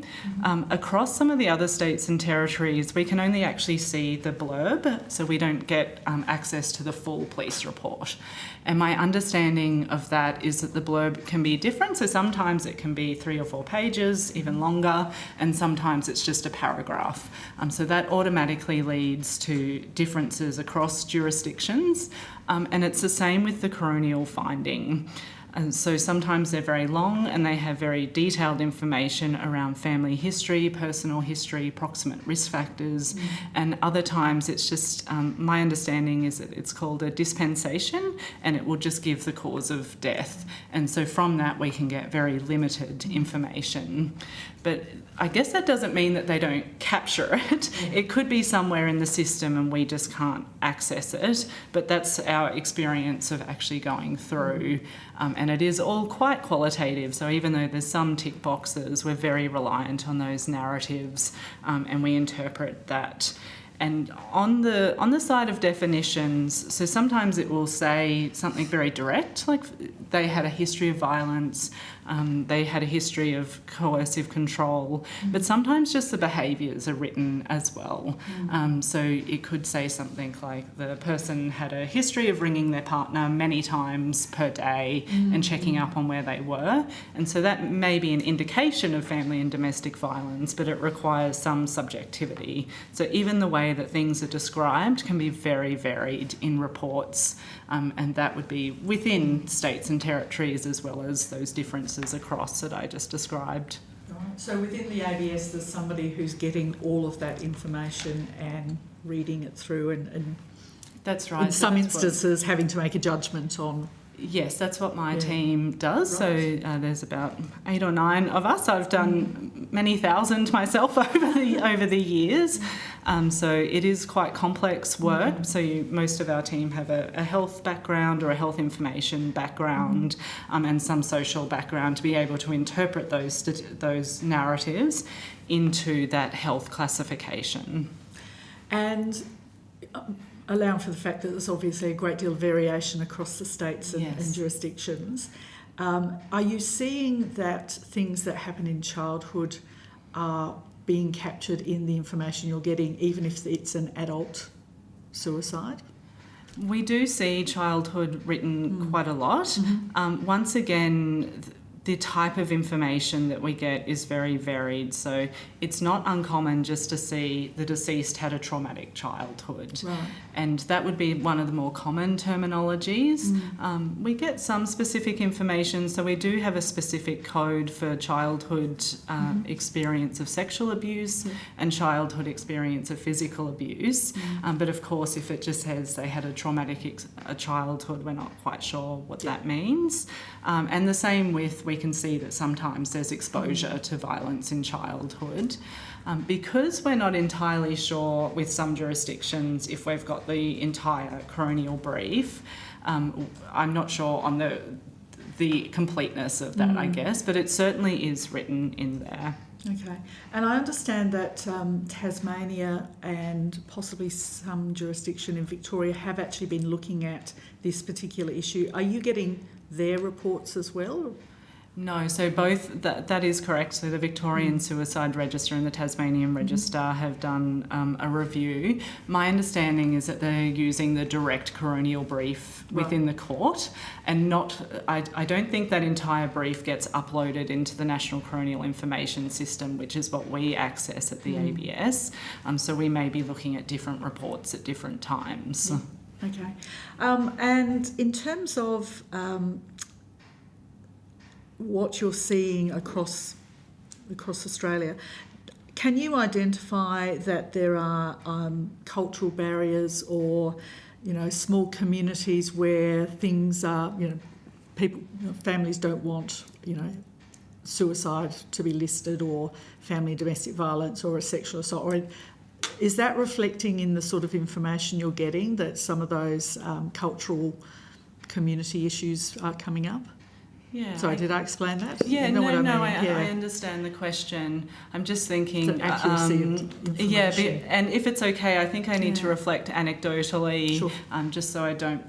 Across some of the other states and territories, we can only actually see the blurb, so we don't get access to the full police report. And my understanding of that is that the blurb can be different. So sometimes it can be 3 or 4 pages, even longer, and sometimes it's just a paragraph. So that automatically leads to differences across jurisdictions. And it's the same with the coronial finding. And so sometimes they're very long and they have very detailed information around family history, personal history, proximate risk factors, and other times it's just, my understanding is that it's called a dispensation and it will just give the cause of death. And so from that we can get very limited information. But I guess that doesn't mean that they don't capture it. It could be somewhere in the system and we just can't access it. But that's our experience of actually going through. And it is all quite qualitative. So even though there's some tick boxes, we're very reliant on those narratives and we interpret that. And on the side of definitions, so sometimes it will say something very direct, like they had a history of violence, they had a history of coercive control, but sometimes just the behaviours are written as well. So it could say something like the person had a history of ringing their partner many times per day and checking up on where they were. And so that may be an indication of family and domestic violence, but it requires some subjectivity. So even the way that things are described can be very varied in reports, and that would be within states and territories as well as those differences across that I just described. Right. So within the ABS there's somebody who's getting all of that information and reading it through and that's right. In some instances having to make a judgment on. Yes, that's what my team does. Right. So there's about 8 or 9 of us. I've done many thousand myself over the years. So it is quite complex work. So most of our team have a health background or a health information background and some social background to be able to interpret those narratives into that health classification. And allowing for the fact that there's obviously a great deal of variation across the states and jurisdictions, are you seeing that things that happen in childhood are being captured in the information you're getting, even if it's an adult suicide? We do see childhood written quite a lot. Once again, the type of information that we get is very varied. So it's not uncommon just to see the deceased had a traumatic childhood. Right. And that would be one of the more common terminologies. We get some specific information. So we do have a specific code for childhood experience of sexual abuse and childhood experience of physical abuse. But of course, if it just says they had a traumatic childhood, we're not quite sure what that means. And the same with, we can see that sometimes there's exposure to violence in childhood. Because we're not entirely sure with some jurisdictions if we've got the entire coronial brief, I'm not sure on the completeness of that, I guess, but it certainly is written in there. Okay. And I understand that Tasmania and possibly some jurisdiction in Victoria have actually been looking at this particular issue. Are you getting their reports as well? No, so both, that is correct. So the Victorian Suicide Register and the Tasmanian Register have done a review. My understanding is that they're using the direct coronial brief within the court, and not, I don't think that entire brief gets uploaded into the National Coronial Information System, which is what we access at the ABS. So we may be looking at different reports at different times. Okay. And in terms of what you're seeing across Australia, can you identify that there are cultural barriers or, small communities where things are, families don't want, suicide to be listed, or family domestic violence, or a sexual assault? Or is that reflecting in the sort of information you're getting, that some of those cultural community issues are coming up? Yeah. Sorry, did I explain that? Yeah, you know I understand the question. I'm just thinking... It's accuracy of information. And if it's okay, I think I need to reflect anecdotally, just so I don't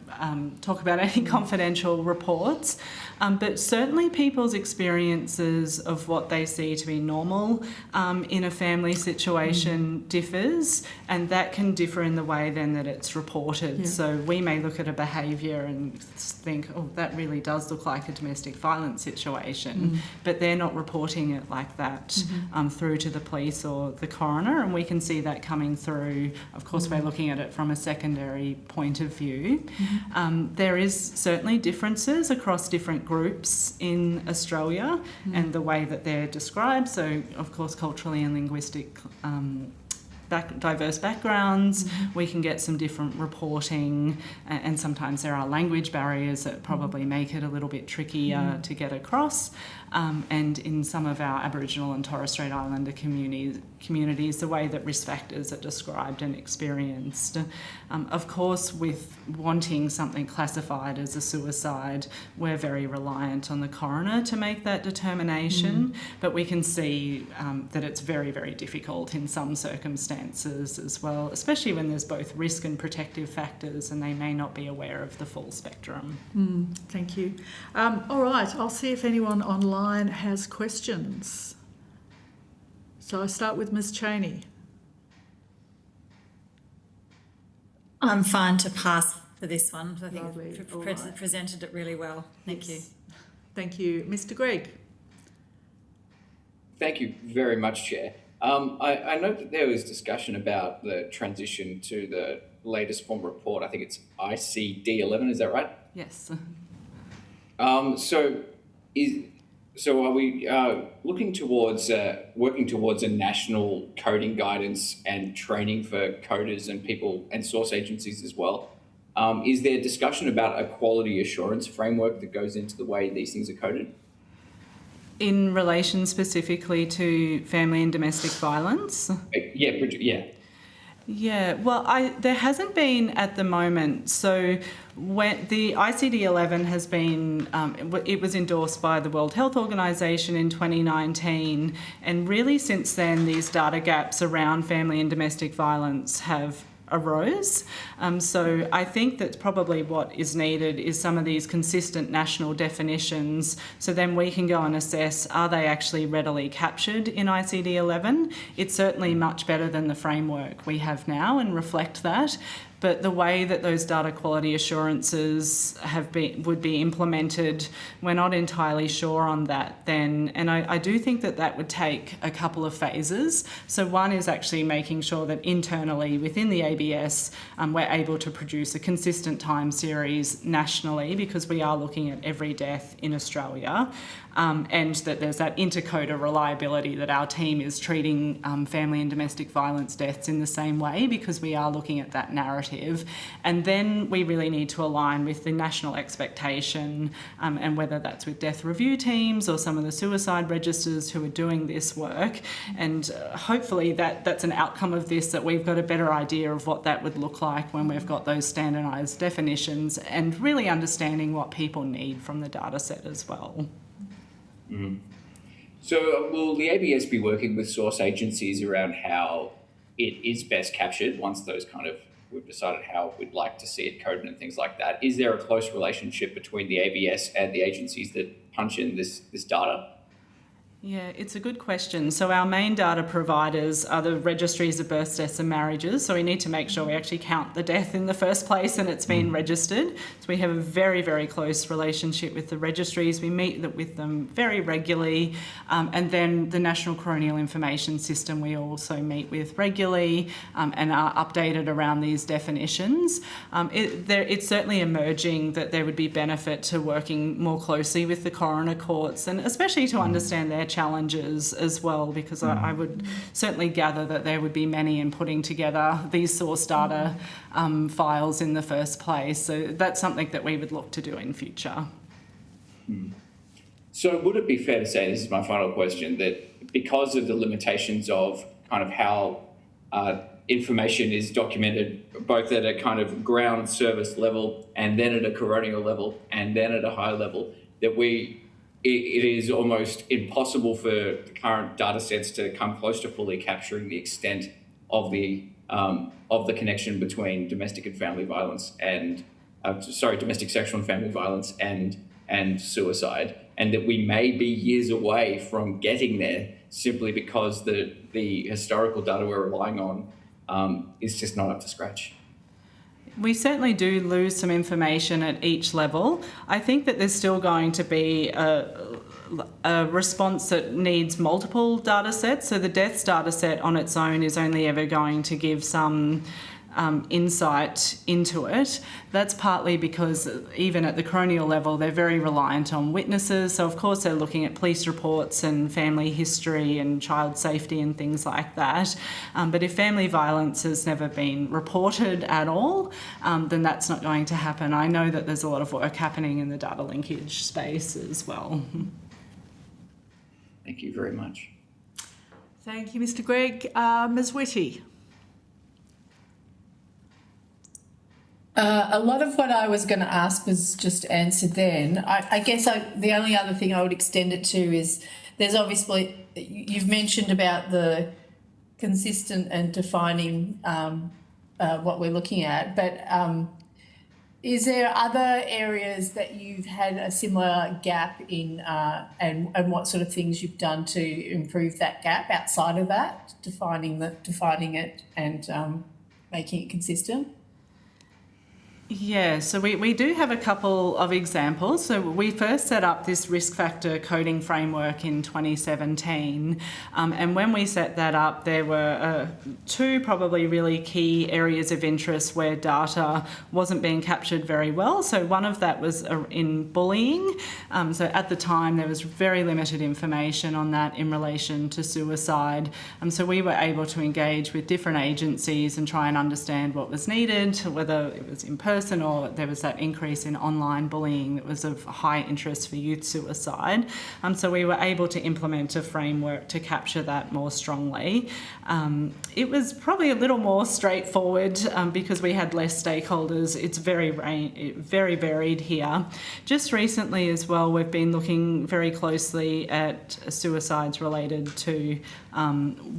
talk about any confidential reports. But certainly people's experiences of what they see to be normal in a family situation differs, and that can differ in the way then that it's reported. Yeah. So we may look at a behaviour and think, oh, that really does look like a domestic violence situation, but they're not reporting it like that through to the police or the coroner, and we can see that coming through. Of course, we're looking at it from a secondary point of view. There is certainly differences across different groups in Australia and the way that they're described. So, of course, culturally and linguistic diverse backgrounds, we can get some different reporting, and sometimes there are language barriers that probably make it a little bit trickier to get across. And in some of our Aboriginal and Torres Strait Islander communities, the way that risk factors are described and experienced. Of course, with wanting something classified as a suicide, we're very reliant on the coroner to make that determination, but we can see that it's very, very difficult in some circumstances as well, especially when there's both risk and protective factors and they may not be aware of the full spectrum. Thank you. All right, I'll see if anyone online has questions. So I start with Ms. Cheney. I'm fine to pass for this one. I think you've presented it really well. Thank you. Thank you. Mr. Gregg. Thank you very much, Chair. I know that there was discussion about the transition to the latest form report. I think it's ICD-11, is that right? Yes. So are we looking towards working towards a national coding guidance and training for coders and people and source agencies as well? Is there discussion about a quality assurance framework that goes into the way these things are coded? In relation specifically to family and domestic violence? Yeah. Yeah, well, there hasn't been at the moment. So when the ICD-11 has been, it was endorsed by the World Health Organization in 2019, and really since then these data gaps around family and domestic violence have arose. So I think that probably what is needed is some of these consistent national definitions, so then we can go and assess, are they actually readily captured in ICD-11? It's certainly much better than the framework we have now and reflect that. But the way that those data quality assurances would be implemented, we're not entirely sure on that then. And I do think that would take a couple of phases. So one is actually making sure that internally within the ABS, we're able to produce a consistent time series nationally, because we are looking at every death in Australia. And that there's that intercoder reliability, that our team is treating family and domestic violence deaths in the same way, because we are looking at that narrative. And then we really need to align with the national expectation, and whether that's with death review teams or some of the suicide registers who are doing this work. And hopefully that's an outcome of this, that we've got a better idea of what that would look like when we've got those standardised definitions, and really understanding what people need from the data set as well. Mm. So will the ABS be working with source agencies around how it is best captured once those we've decided how we'd like to see it coded and things like that? Is there a close relationship between the ABS and the agencies that punch in this data? Yeah, it's a good question. So our main data providers are the registries of births, deaths and marriages. So we need to make sure we actually count the death in the first place and it's been registered. So we have a very, very close relationship with the registries. We meet with them very regularly. And then the National Coronial Information System we also meet with regularly, and are updated around these definitions. It's certainly emerging that there would be benefit to working more closely with the coroner courts, and especially to understand their challenges as well, because I would certainly gather that there would be many in putting together these source data files in the first place. So that's something that we would look to do in future. So would it be fair to say, this is my final question, that because of the limitations of how information is documented both at a ground service level and then at a coronial level and then at a higher level, that it is almost impossible for the current data sets to come close to fully capturing the extent of the connection between domestic and family violence and domestic sexual and family violence and suicide, and that we may be years away from getting there simply because the historical data we're relying on is just not up to scratch. We certainly do lose some information at each level. I think that there's still going to be a response that needs multiple data sets. So the deaths data set on its own is only ever going to give some insight into it. That's partly because even at the coronial level, they're very reliant on witnesses. So of course they're looking at police reports and family history and child safety and things like that. But if family violence has never been reported at all, then that's not going to happen. I know that there's a lot of work happening in the data linkage space as well. Thank you very much. Thank you, Mr. Gregg. Ms. Whitty. A lot of what I was going to ask was just answered then. I guess the only other thing I would extend it to is there's obviously, you've mentioned about the consistent and defining what we're looking at, but is there other areas that you've had a similar gap in, and what sort of things you've done to improve that gap outside of that, defining it and making it consistent? Yeah, so we do have a couple of examples. So we first set up this risk factor coding framework in 2017. And when we set that up, there were two probably really key areas of interest where data wasn't being captured very well. So one of that was in bullying. So at the time, there was very limited information on that in relation to suicide. So we were able to engage with different agencies and try and understand what was needed, whether it was in person person, or there was that increase in online bullying that was of high interest for youth suicide. So we were able to implement a framework to capture that more strongly. It was probably a little more straightforward because we had less stakeholders. It's very varied here. Just recently as well, we've been looking very closely at suicides related to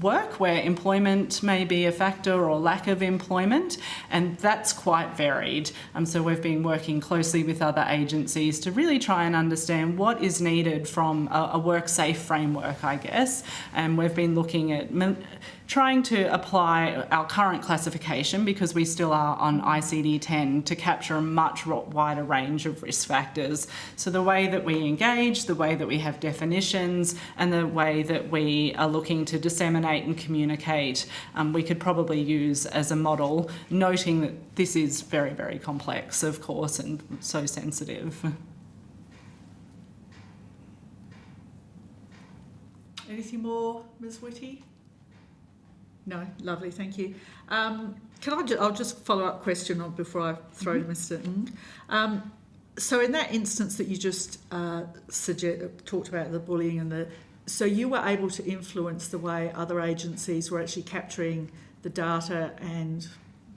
work, where employment may be a factor or lack of employment, and that's quite varied. So we've been working closely with other agencies to really try and understand what is needed from a work-safe framework, I guess, and we've been looking at trying to apply our current classification, because we still are on ICD-10, to capture a much wider range of risk factors. So the way that we engage, the way that we have definitions, and the way that we are looking to disseminate and communicate, we could probably use as a model, noting that this is very, very complex, of course, and so sensitive. Anything more, Ms Whitty? No, lovely, thank you. I'll just follow up question on before I throw to Mr. Ng. So in that instance that you just talked about, the bullying and so you were able to influence the way other agencies were actually capturing the data and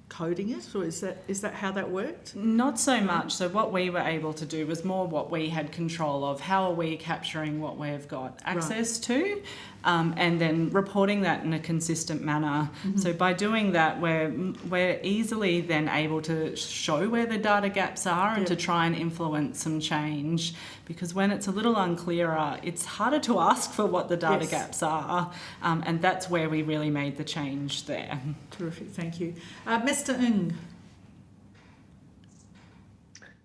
coding it, or is that how that worked? Not so much. So what we were able to do was more what we had control of. How are we capturing what we've got access to, and then reporting that in a consistent manner. So by doing that, we're easily then able to show where the data gaps are and to try and influence some change. Because when it's a little unclearer, it's harder to ask for what the data gaps are, and that's where we really made the change there. Terrific, thank you. Mr. Ng.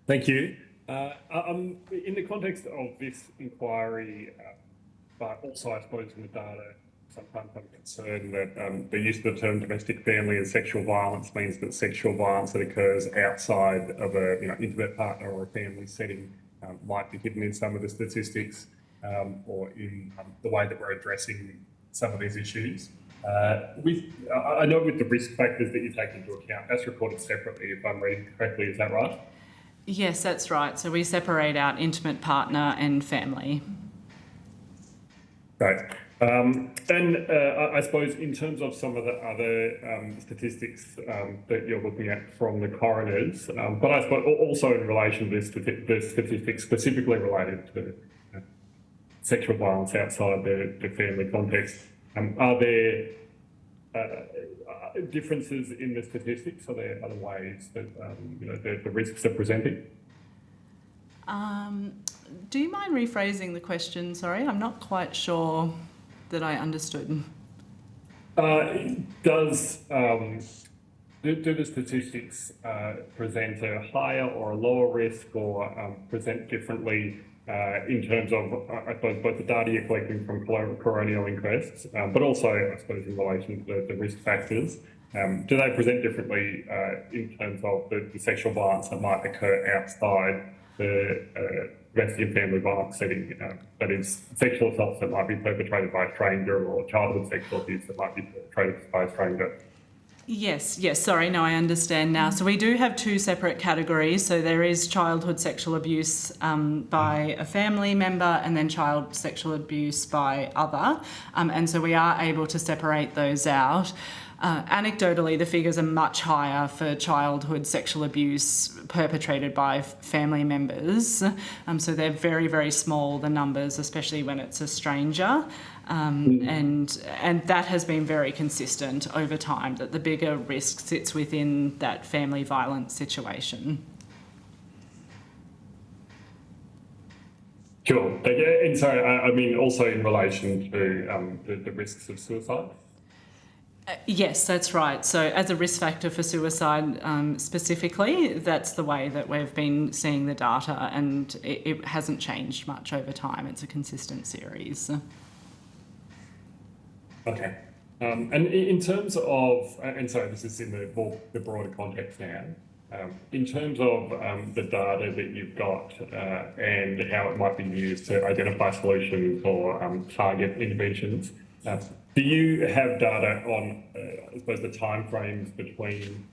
Thank you. In the context of this inquiry, but also I suppose in the data, sometimes I'm concerned that the use of the term domestic family and sexual violence means that sexual violence that occurs outside of a intimate partner or a family setting might be hidden in some of the statistics or in the way that we're addressing some of these issues. I know with the risk factors that you take into account, that's reported separately, if I'm reading correctly, is that right? Yes, that's right. So we separate out intimate partner and family. Great. And I suppose in terms of some of the other statistics that you're looking at from the coroners, but I suppose also in relation to the statistics specifically related to sexual violence outside the family context, are there differences in the statistics? Are there other ways that the risks are presented? Do you mind rephrasing the question? Sorry, I'm not quite sure that I understood. Do the statistics present a higher or a lower risk, or present differently in terms of, I suppose, both the data you're collecting from coronial inquests, but also, I suppose, in relation to the risk factors? Do they present differently in terms of the sexual violence that might occur outside the domestic and family violence setting, that is, sexual assaults that might be perpetrated by a stranger, or childhood sexual abuse that might be perpetrated by a stranger? Yes, sorry, no, I understand now. So we do have two separate categories. So there is childhood sexual abuse by a family member, and then child sexual abuse by other. And so we are able to separate those out. Anecdotally, the figures are much higher for childhood sexual abuse perpetrated by family members. So they're very, very small, the numbers, especially when it's a stranger. And that has been very consistent over time, that the bigger risk sits within that family violence situation. Sure. And so, I mean, also in relation to the risks of suicide? Yes, that's right. So as a risk factor for suicide specifically, that's the way that we've been seeing the data, and it hasn't changed much over time. It's a consistent series. Okay. And in terms of, and so this is in the broader context now, in terms of the data that you've got and how it might be used to identify solutions or target interventions, do you have data on, I suppose, the timeframes between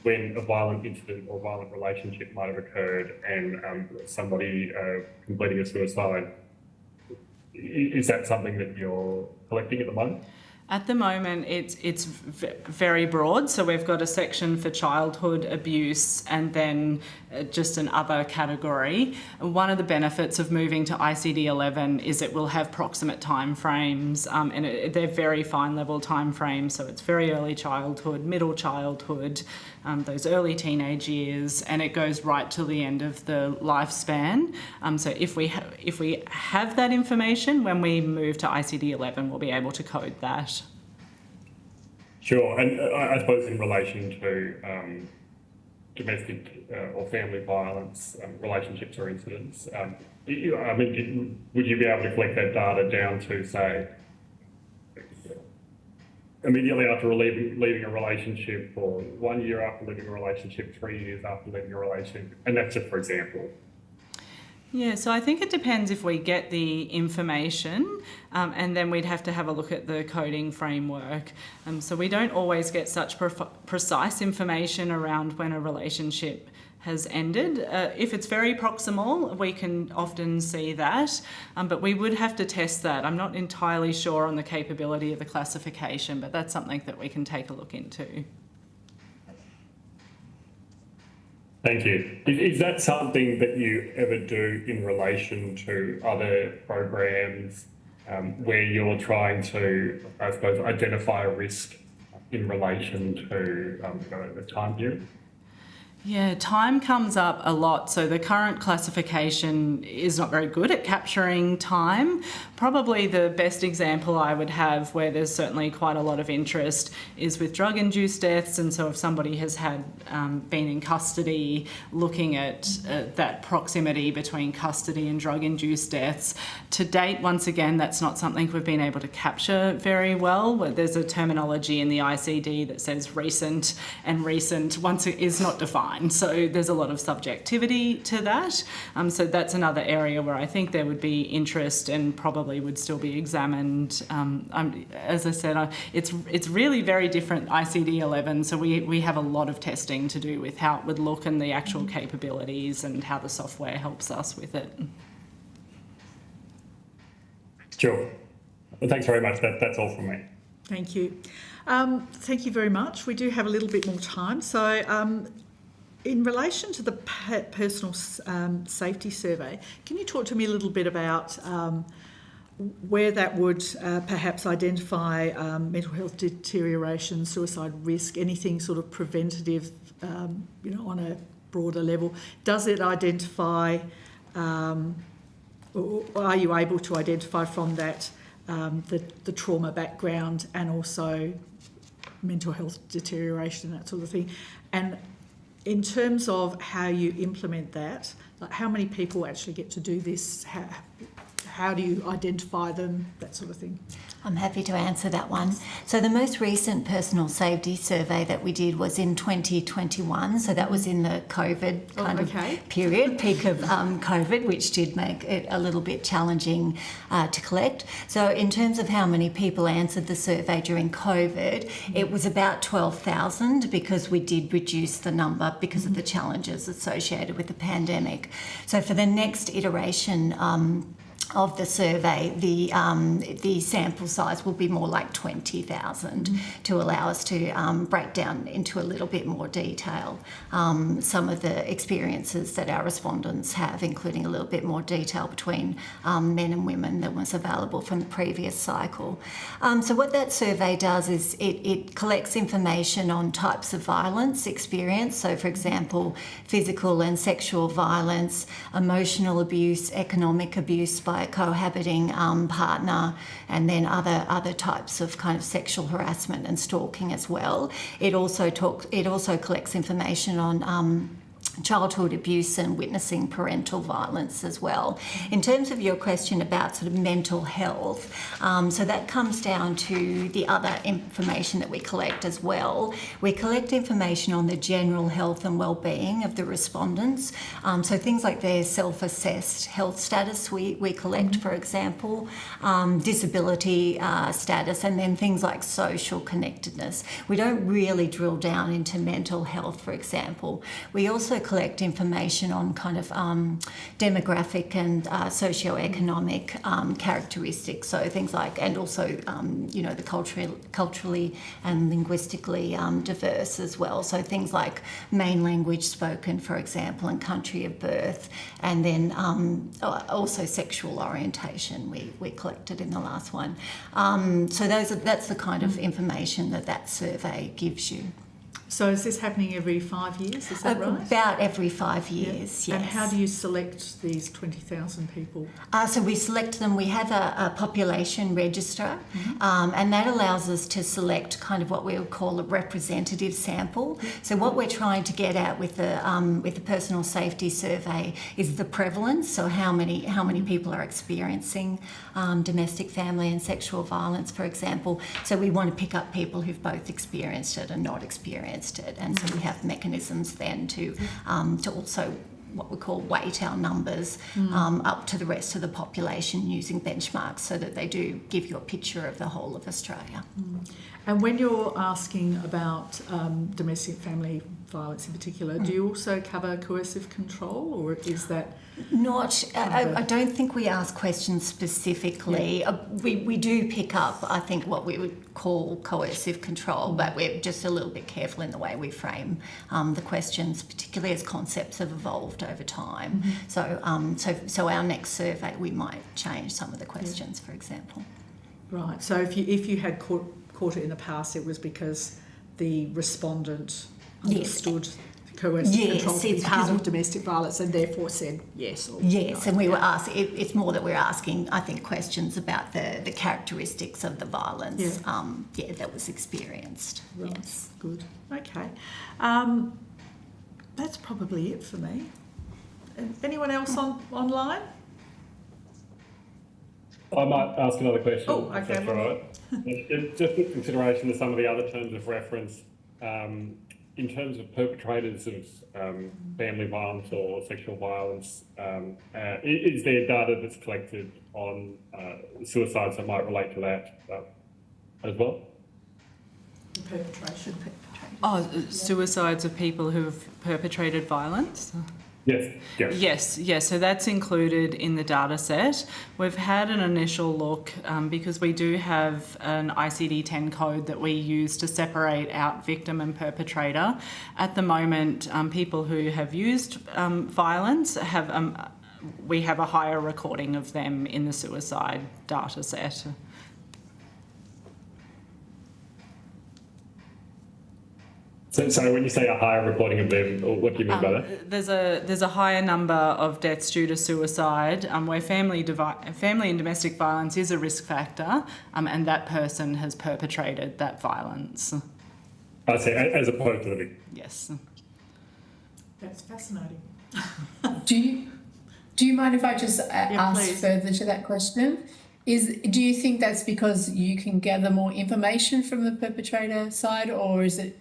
when a violent incident or violent relationship might have occurred and somebody completing a suicide. Is that something that you're collecting at the moment? At the moment, it's very broad. So we've got a section for childhood abuse and then just an other category. One of the benefits of moving to ICD-11 is it will have proximate timeframes, and they're very fine level timeframes. So it's very early childhood, middle childhood, those early teenage years, and it goes right till the end of the lifespan. So if we have that information, when we move to ICD-11, we'll be able to code that. Sure, and I suppose in relation to domestic or family violence relationships or incidents, I mean, would you be able to collect that data down to, say, immediately after leaving a relationship, or 1 year after leaving a relationship, 3 years after leaving a relationship? And that's just for example. Yeah, so I think it depends if we get the information, and then we'd have to have a look at the coding framework. So we don't always get such precise information around when a relationship has ended. If it's very proximal, we can often see that, but we would have to test that. I'm not entirely sure on the capability of the classification, but that's something that we can take a look into. Thank you. Is that something that you ever do in relation to other programs where you're trying to, I suppose, identify a risk in relation to the time period? Yeah, time comes up a lot. So the current classification is not very good at capturing time. Probably the best example I would have where there's certainly quite a lot of interest is with drug-induced deaths. And so if somebody has had been in custody, looking at that proximity between custody and drug-induced deaths. To date, once again, that's not something we've been able to capture very well. There's a terminology in the ICD that says recent, and recent once it is not defined. So there's a lot of subjectivity to that. So that's another area where I think there would be interest and probably would still be examined. As I said, it's really very different ICD-11. So we have a lot of testing to do with how it would look and the actual capabilities and how the software helps us with it. Sure. Well, thanks very much. That's all from me. Thank you. Thank you very much. We do have a little bit more time. So in relation to the personal safety survey, can you talk to me a little bit about where that would perhaps identify mental health deterioration, suicide risk, anything sort of preventative, on a broader level? Does it identify, or are you able to identify from that the trauma background and also mental health deterioration, that sort of thing? And in terms of how you implement that, like how many people actually get to do this? How do you identify them, that sort of thing? I'm happy to answer that one. So the most recent personal safety survey that we did was in 2021. So that was in the COVID kind of period, peak of COVID, which did make it a little bit challenging to collect. So in terms of how many people answered the survey during COVID, it was about 12,000 because we did reduce the number because of the challenges associated with the pandemic. So for the next iteration of the survey, the sample size will be more like 20,000 to allow us to break down into a little bit more detail some of the experiences that our respondents have, including a little bit more detail between men and women than was available from the previous cycle. So what that survey does is it collects information on types of violence experienced. So for example, physical and sexual violence, emotional abuse, economic abuse by a cohabiting partner, and then other types of kind of sexual harassment and stalking as well. It also collects information on childhood abuse and witnessing parental violence as well. In terms of your question about sort of mental health, so that comes down to the other information that we collect as well. We collect information on the general health and well-being of the respondents. So things like their self-assessed health status we collect, for example, disability status, and then things like social connectedness. We don't really drill down into mental health, for example. We also collect information on kind of demographic and socio-economic characteristics, so things like, and also the culturally and linguistically diverse as well, so things like main language spoken, for example, and country of birth, and then also sexual orientation we collected in the last one. So that's the kind of information that survey gives you. So is this happening every 5 years, is that right? About every 5 years, yes. And how do you select these 20,000 people? So we select them, we have a population register, and that allows us to select kind of what we would call a representative sample. So what we're trying to get at with the personal safety survey is the prevalence, so how many people are experiencing domestic, family and sexual violence, for example. So we want to pick up people who've both experienced it and not experienced it, and so we have mechanisms then to also what we call weight our numbers up to the rest of the population using benchmarks, so that they do give you a picture of the whole of Australia. And when you're asking about domestic family violence in particular, do you also cover coercive control, or is that not? I don't think we ask questions specifically. We do pick up, I think, what we would call coercive control, but we're just a little bit careful in the way we frame the questions, particularly as concepts have evolved over time. So our next survey we might change some of the questions, for example. Right. So if you had caught it in the past, it was because the respondent understood coercive control to be part of domestic violence and therefore said yes or no. And we were asking, it's more that we're asking, I think, questions about the characteristics of the violence that was experienced. Right. Yes. Good. Okay. That's probably it for me. Anyone else online? I might ask another question. Oh, okay. If that's all right. Just with consideration of some of the other terms of reference, in terms of perpetrators of family violence or sexual violence, is there data that's collected on suicides that might relate to that as well? Perpetration. Suicides of people who have perpetrated violence? Yes. Yes. So that's included in the data set. We've had an initial look because we do have an ICD-10 code that we use to separate out victim and perpetrator. At the moment, people who have used violence have we have a higher recording of them in the suicide data set. So when you say a higher reporting of them, what do you mean by that? There's a higher number of deaths due to suicide where family and domestic violence is a risk factor, and that person has perpetrated that violence. I see, as opposed to the victim. Yes. That's fascinating. Do you mind if I just ask further to that question? Do you think that's because you can gather more information from the perpetrator side, or is there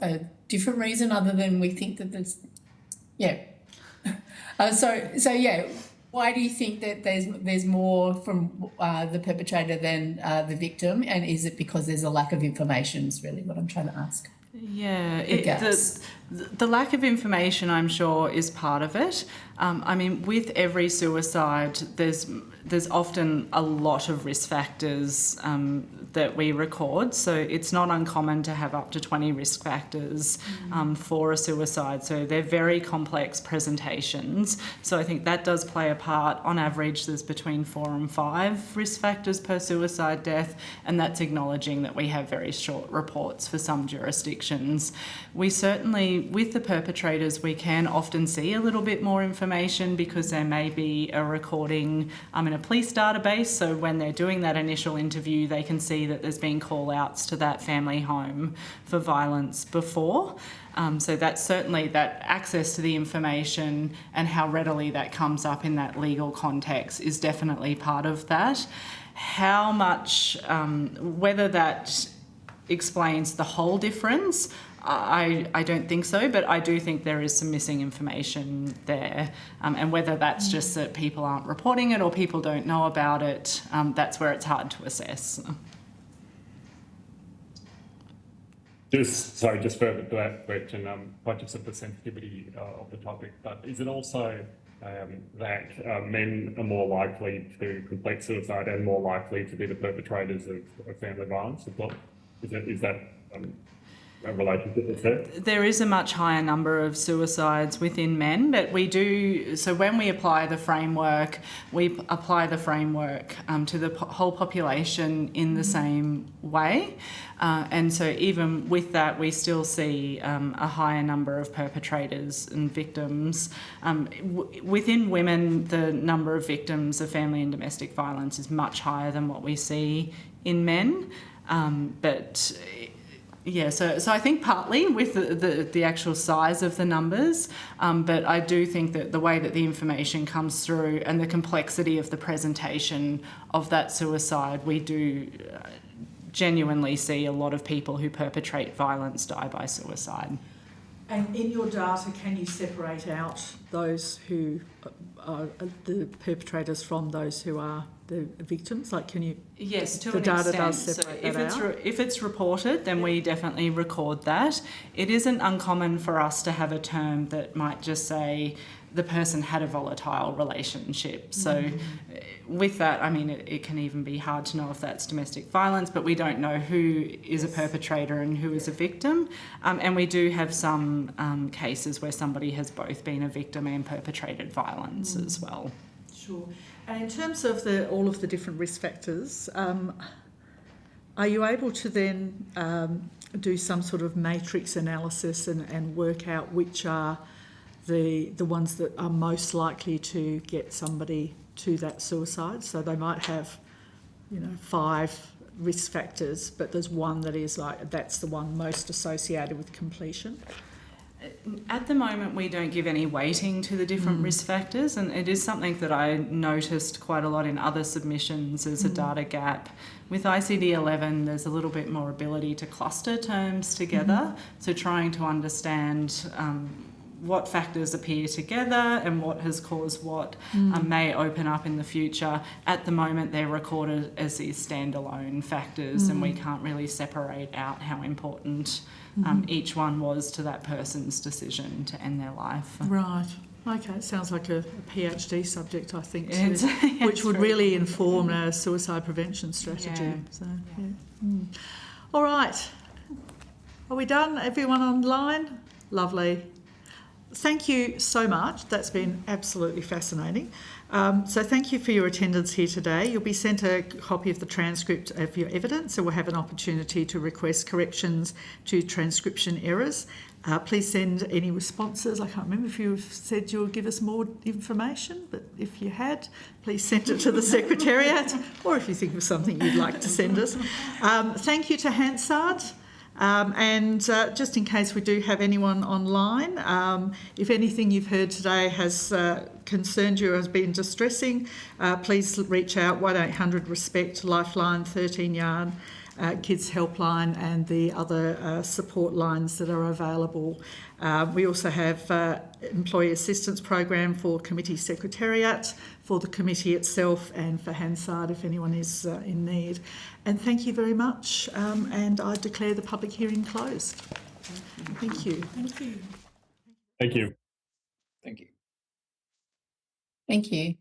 a different reason other than we think that there's, why do you think that there's more from the perpetrator than the victim, and is it because there's a lack of information? Is really what I'm trying to ask. Yeah, the lack of information, I'm sure, is part of it. I mean, with every suicide, there's often a lot of risk factors that we record. So it's not uncommon to have up to 20 risk factors for a suicide. So they're very complex presentations. So I think that does play a part. On average, there's between 4 and 5 risk factors per suicide death, and that's acknowledging that we have very short reports for some jurisdictions. We certainly, with the perpetrators, we can often see a little bit more information information because there may be a recording in a police database. So when they're doing that initial interview, they can see that there's been call-outs to that family home for violence before. So that's certainly that access to the information and how readily that comes up in that legal context is definitely part of that. How much, whether that explains the whole difference, I don't think so, but I do think there is some missing information there. And whether that's just that people aren't reporting it or people don't know about it, that's where it's hard to assess. Just further to that question, conscious of the sensitivity of the topic, but is it also that men are more likely to complete suicide and more likely to be the perpetrators of family violence as well? Is that a relationship that's there? There is a much higher number of suicides within men, but we do, so when we apply the framework, we apply the framework to the whole population in the same way. And so even with that, we still see a higher number of perpetrators and victims. Within women, the number of victims of family and domestic violence is much higher than what we see in men. But yeah, so I think partly with the actual size of the numbers, but I do think that the way that the information comes through and the complexity of the presentation of that suicide, we do genuinely see a lot of people who perpetrate violence die by suicide. And in your data, can you separate out those who are the perpetrators from those who are the victims? Like, can you? Yes, to the an data extent. does separate So that out. if it's reported, then we definitely record that. It isn't uncommon for us to have a term that might just say the person had a volatile relationship. So with that, I mean, it can even be hard to know if that's domestic violence, but we don't know who is a perpetrator and who is a victim. And we do have some cases where somebody has both been a victim and perpetrated violence as well. Sure. And in terms of all of the different risk factors, are you able to then do some sort of matrix analysis and work out which are the ones that are most likely to get somebody to that suicide? So they might have, 5 risk factors, but there's one that is like, that's the one most associated with completion. At the moment, we don't give any weighting to the different risk factors, and it is something that I noticed quite a lot in other submissions as a data gap. With ICD-11, there's a little bit more ability to cluster terms together, so trying to understand what factors appear together and what has caused what may open up in the future. At the moment, they're recorded as these standalone factors, and we can't really separate out how important each one was to that person's decision to end their life. Right. Okay, it sounds like a PhD subject, I think, It's which would very really inform a suicide prevention strategy. Yeah. So, All right. Are we done? Everyone online? Lovely. Thank you so much. That's been absolutely fascinating. So thank you for your attendance here today. You'll be sent a copy of the transcript of your evidence, and we'll have an opportunity to request corrections to transcription errors. Please send any responses. I can't remember if you said you'll give us more information, but if you had, please send it to the Secretariat, or if you think of something you'd like to send us. Thank you to Hansard. And just in case we do have anyone online, if anything you've heard today has concerned you or has been distressing, please reach out 1800-RESPECT, Lifeline, 13-Yard, Kids Helpline and the other support lines that are available. We also have Employee Assistance Program for Committee Secretariat, for the committee itself and for Hansard if anyone is in need. And thank you very much, and I declare the public hearing closed. Thank you. Thank you. Thank you. Thank you. Thank you.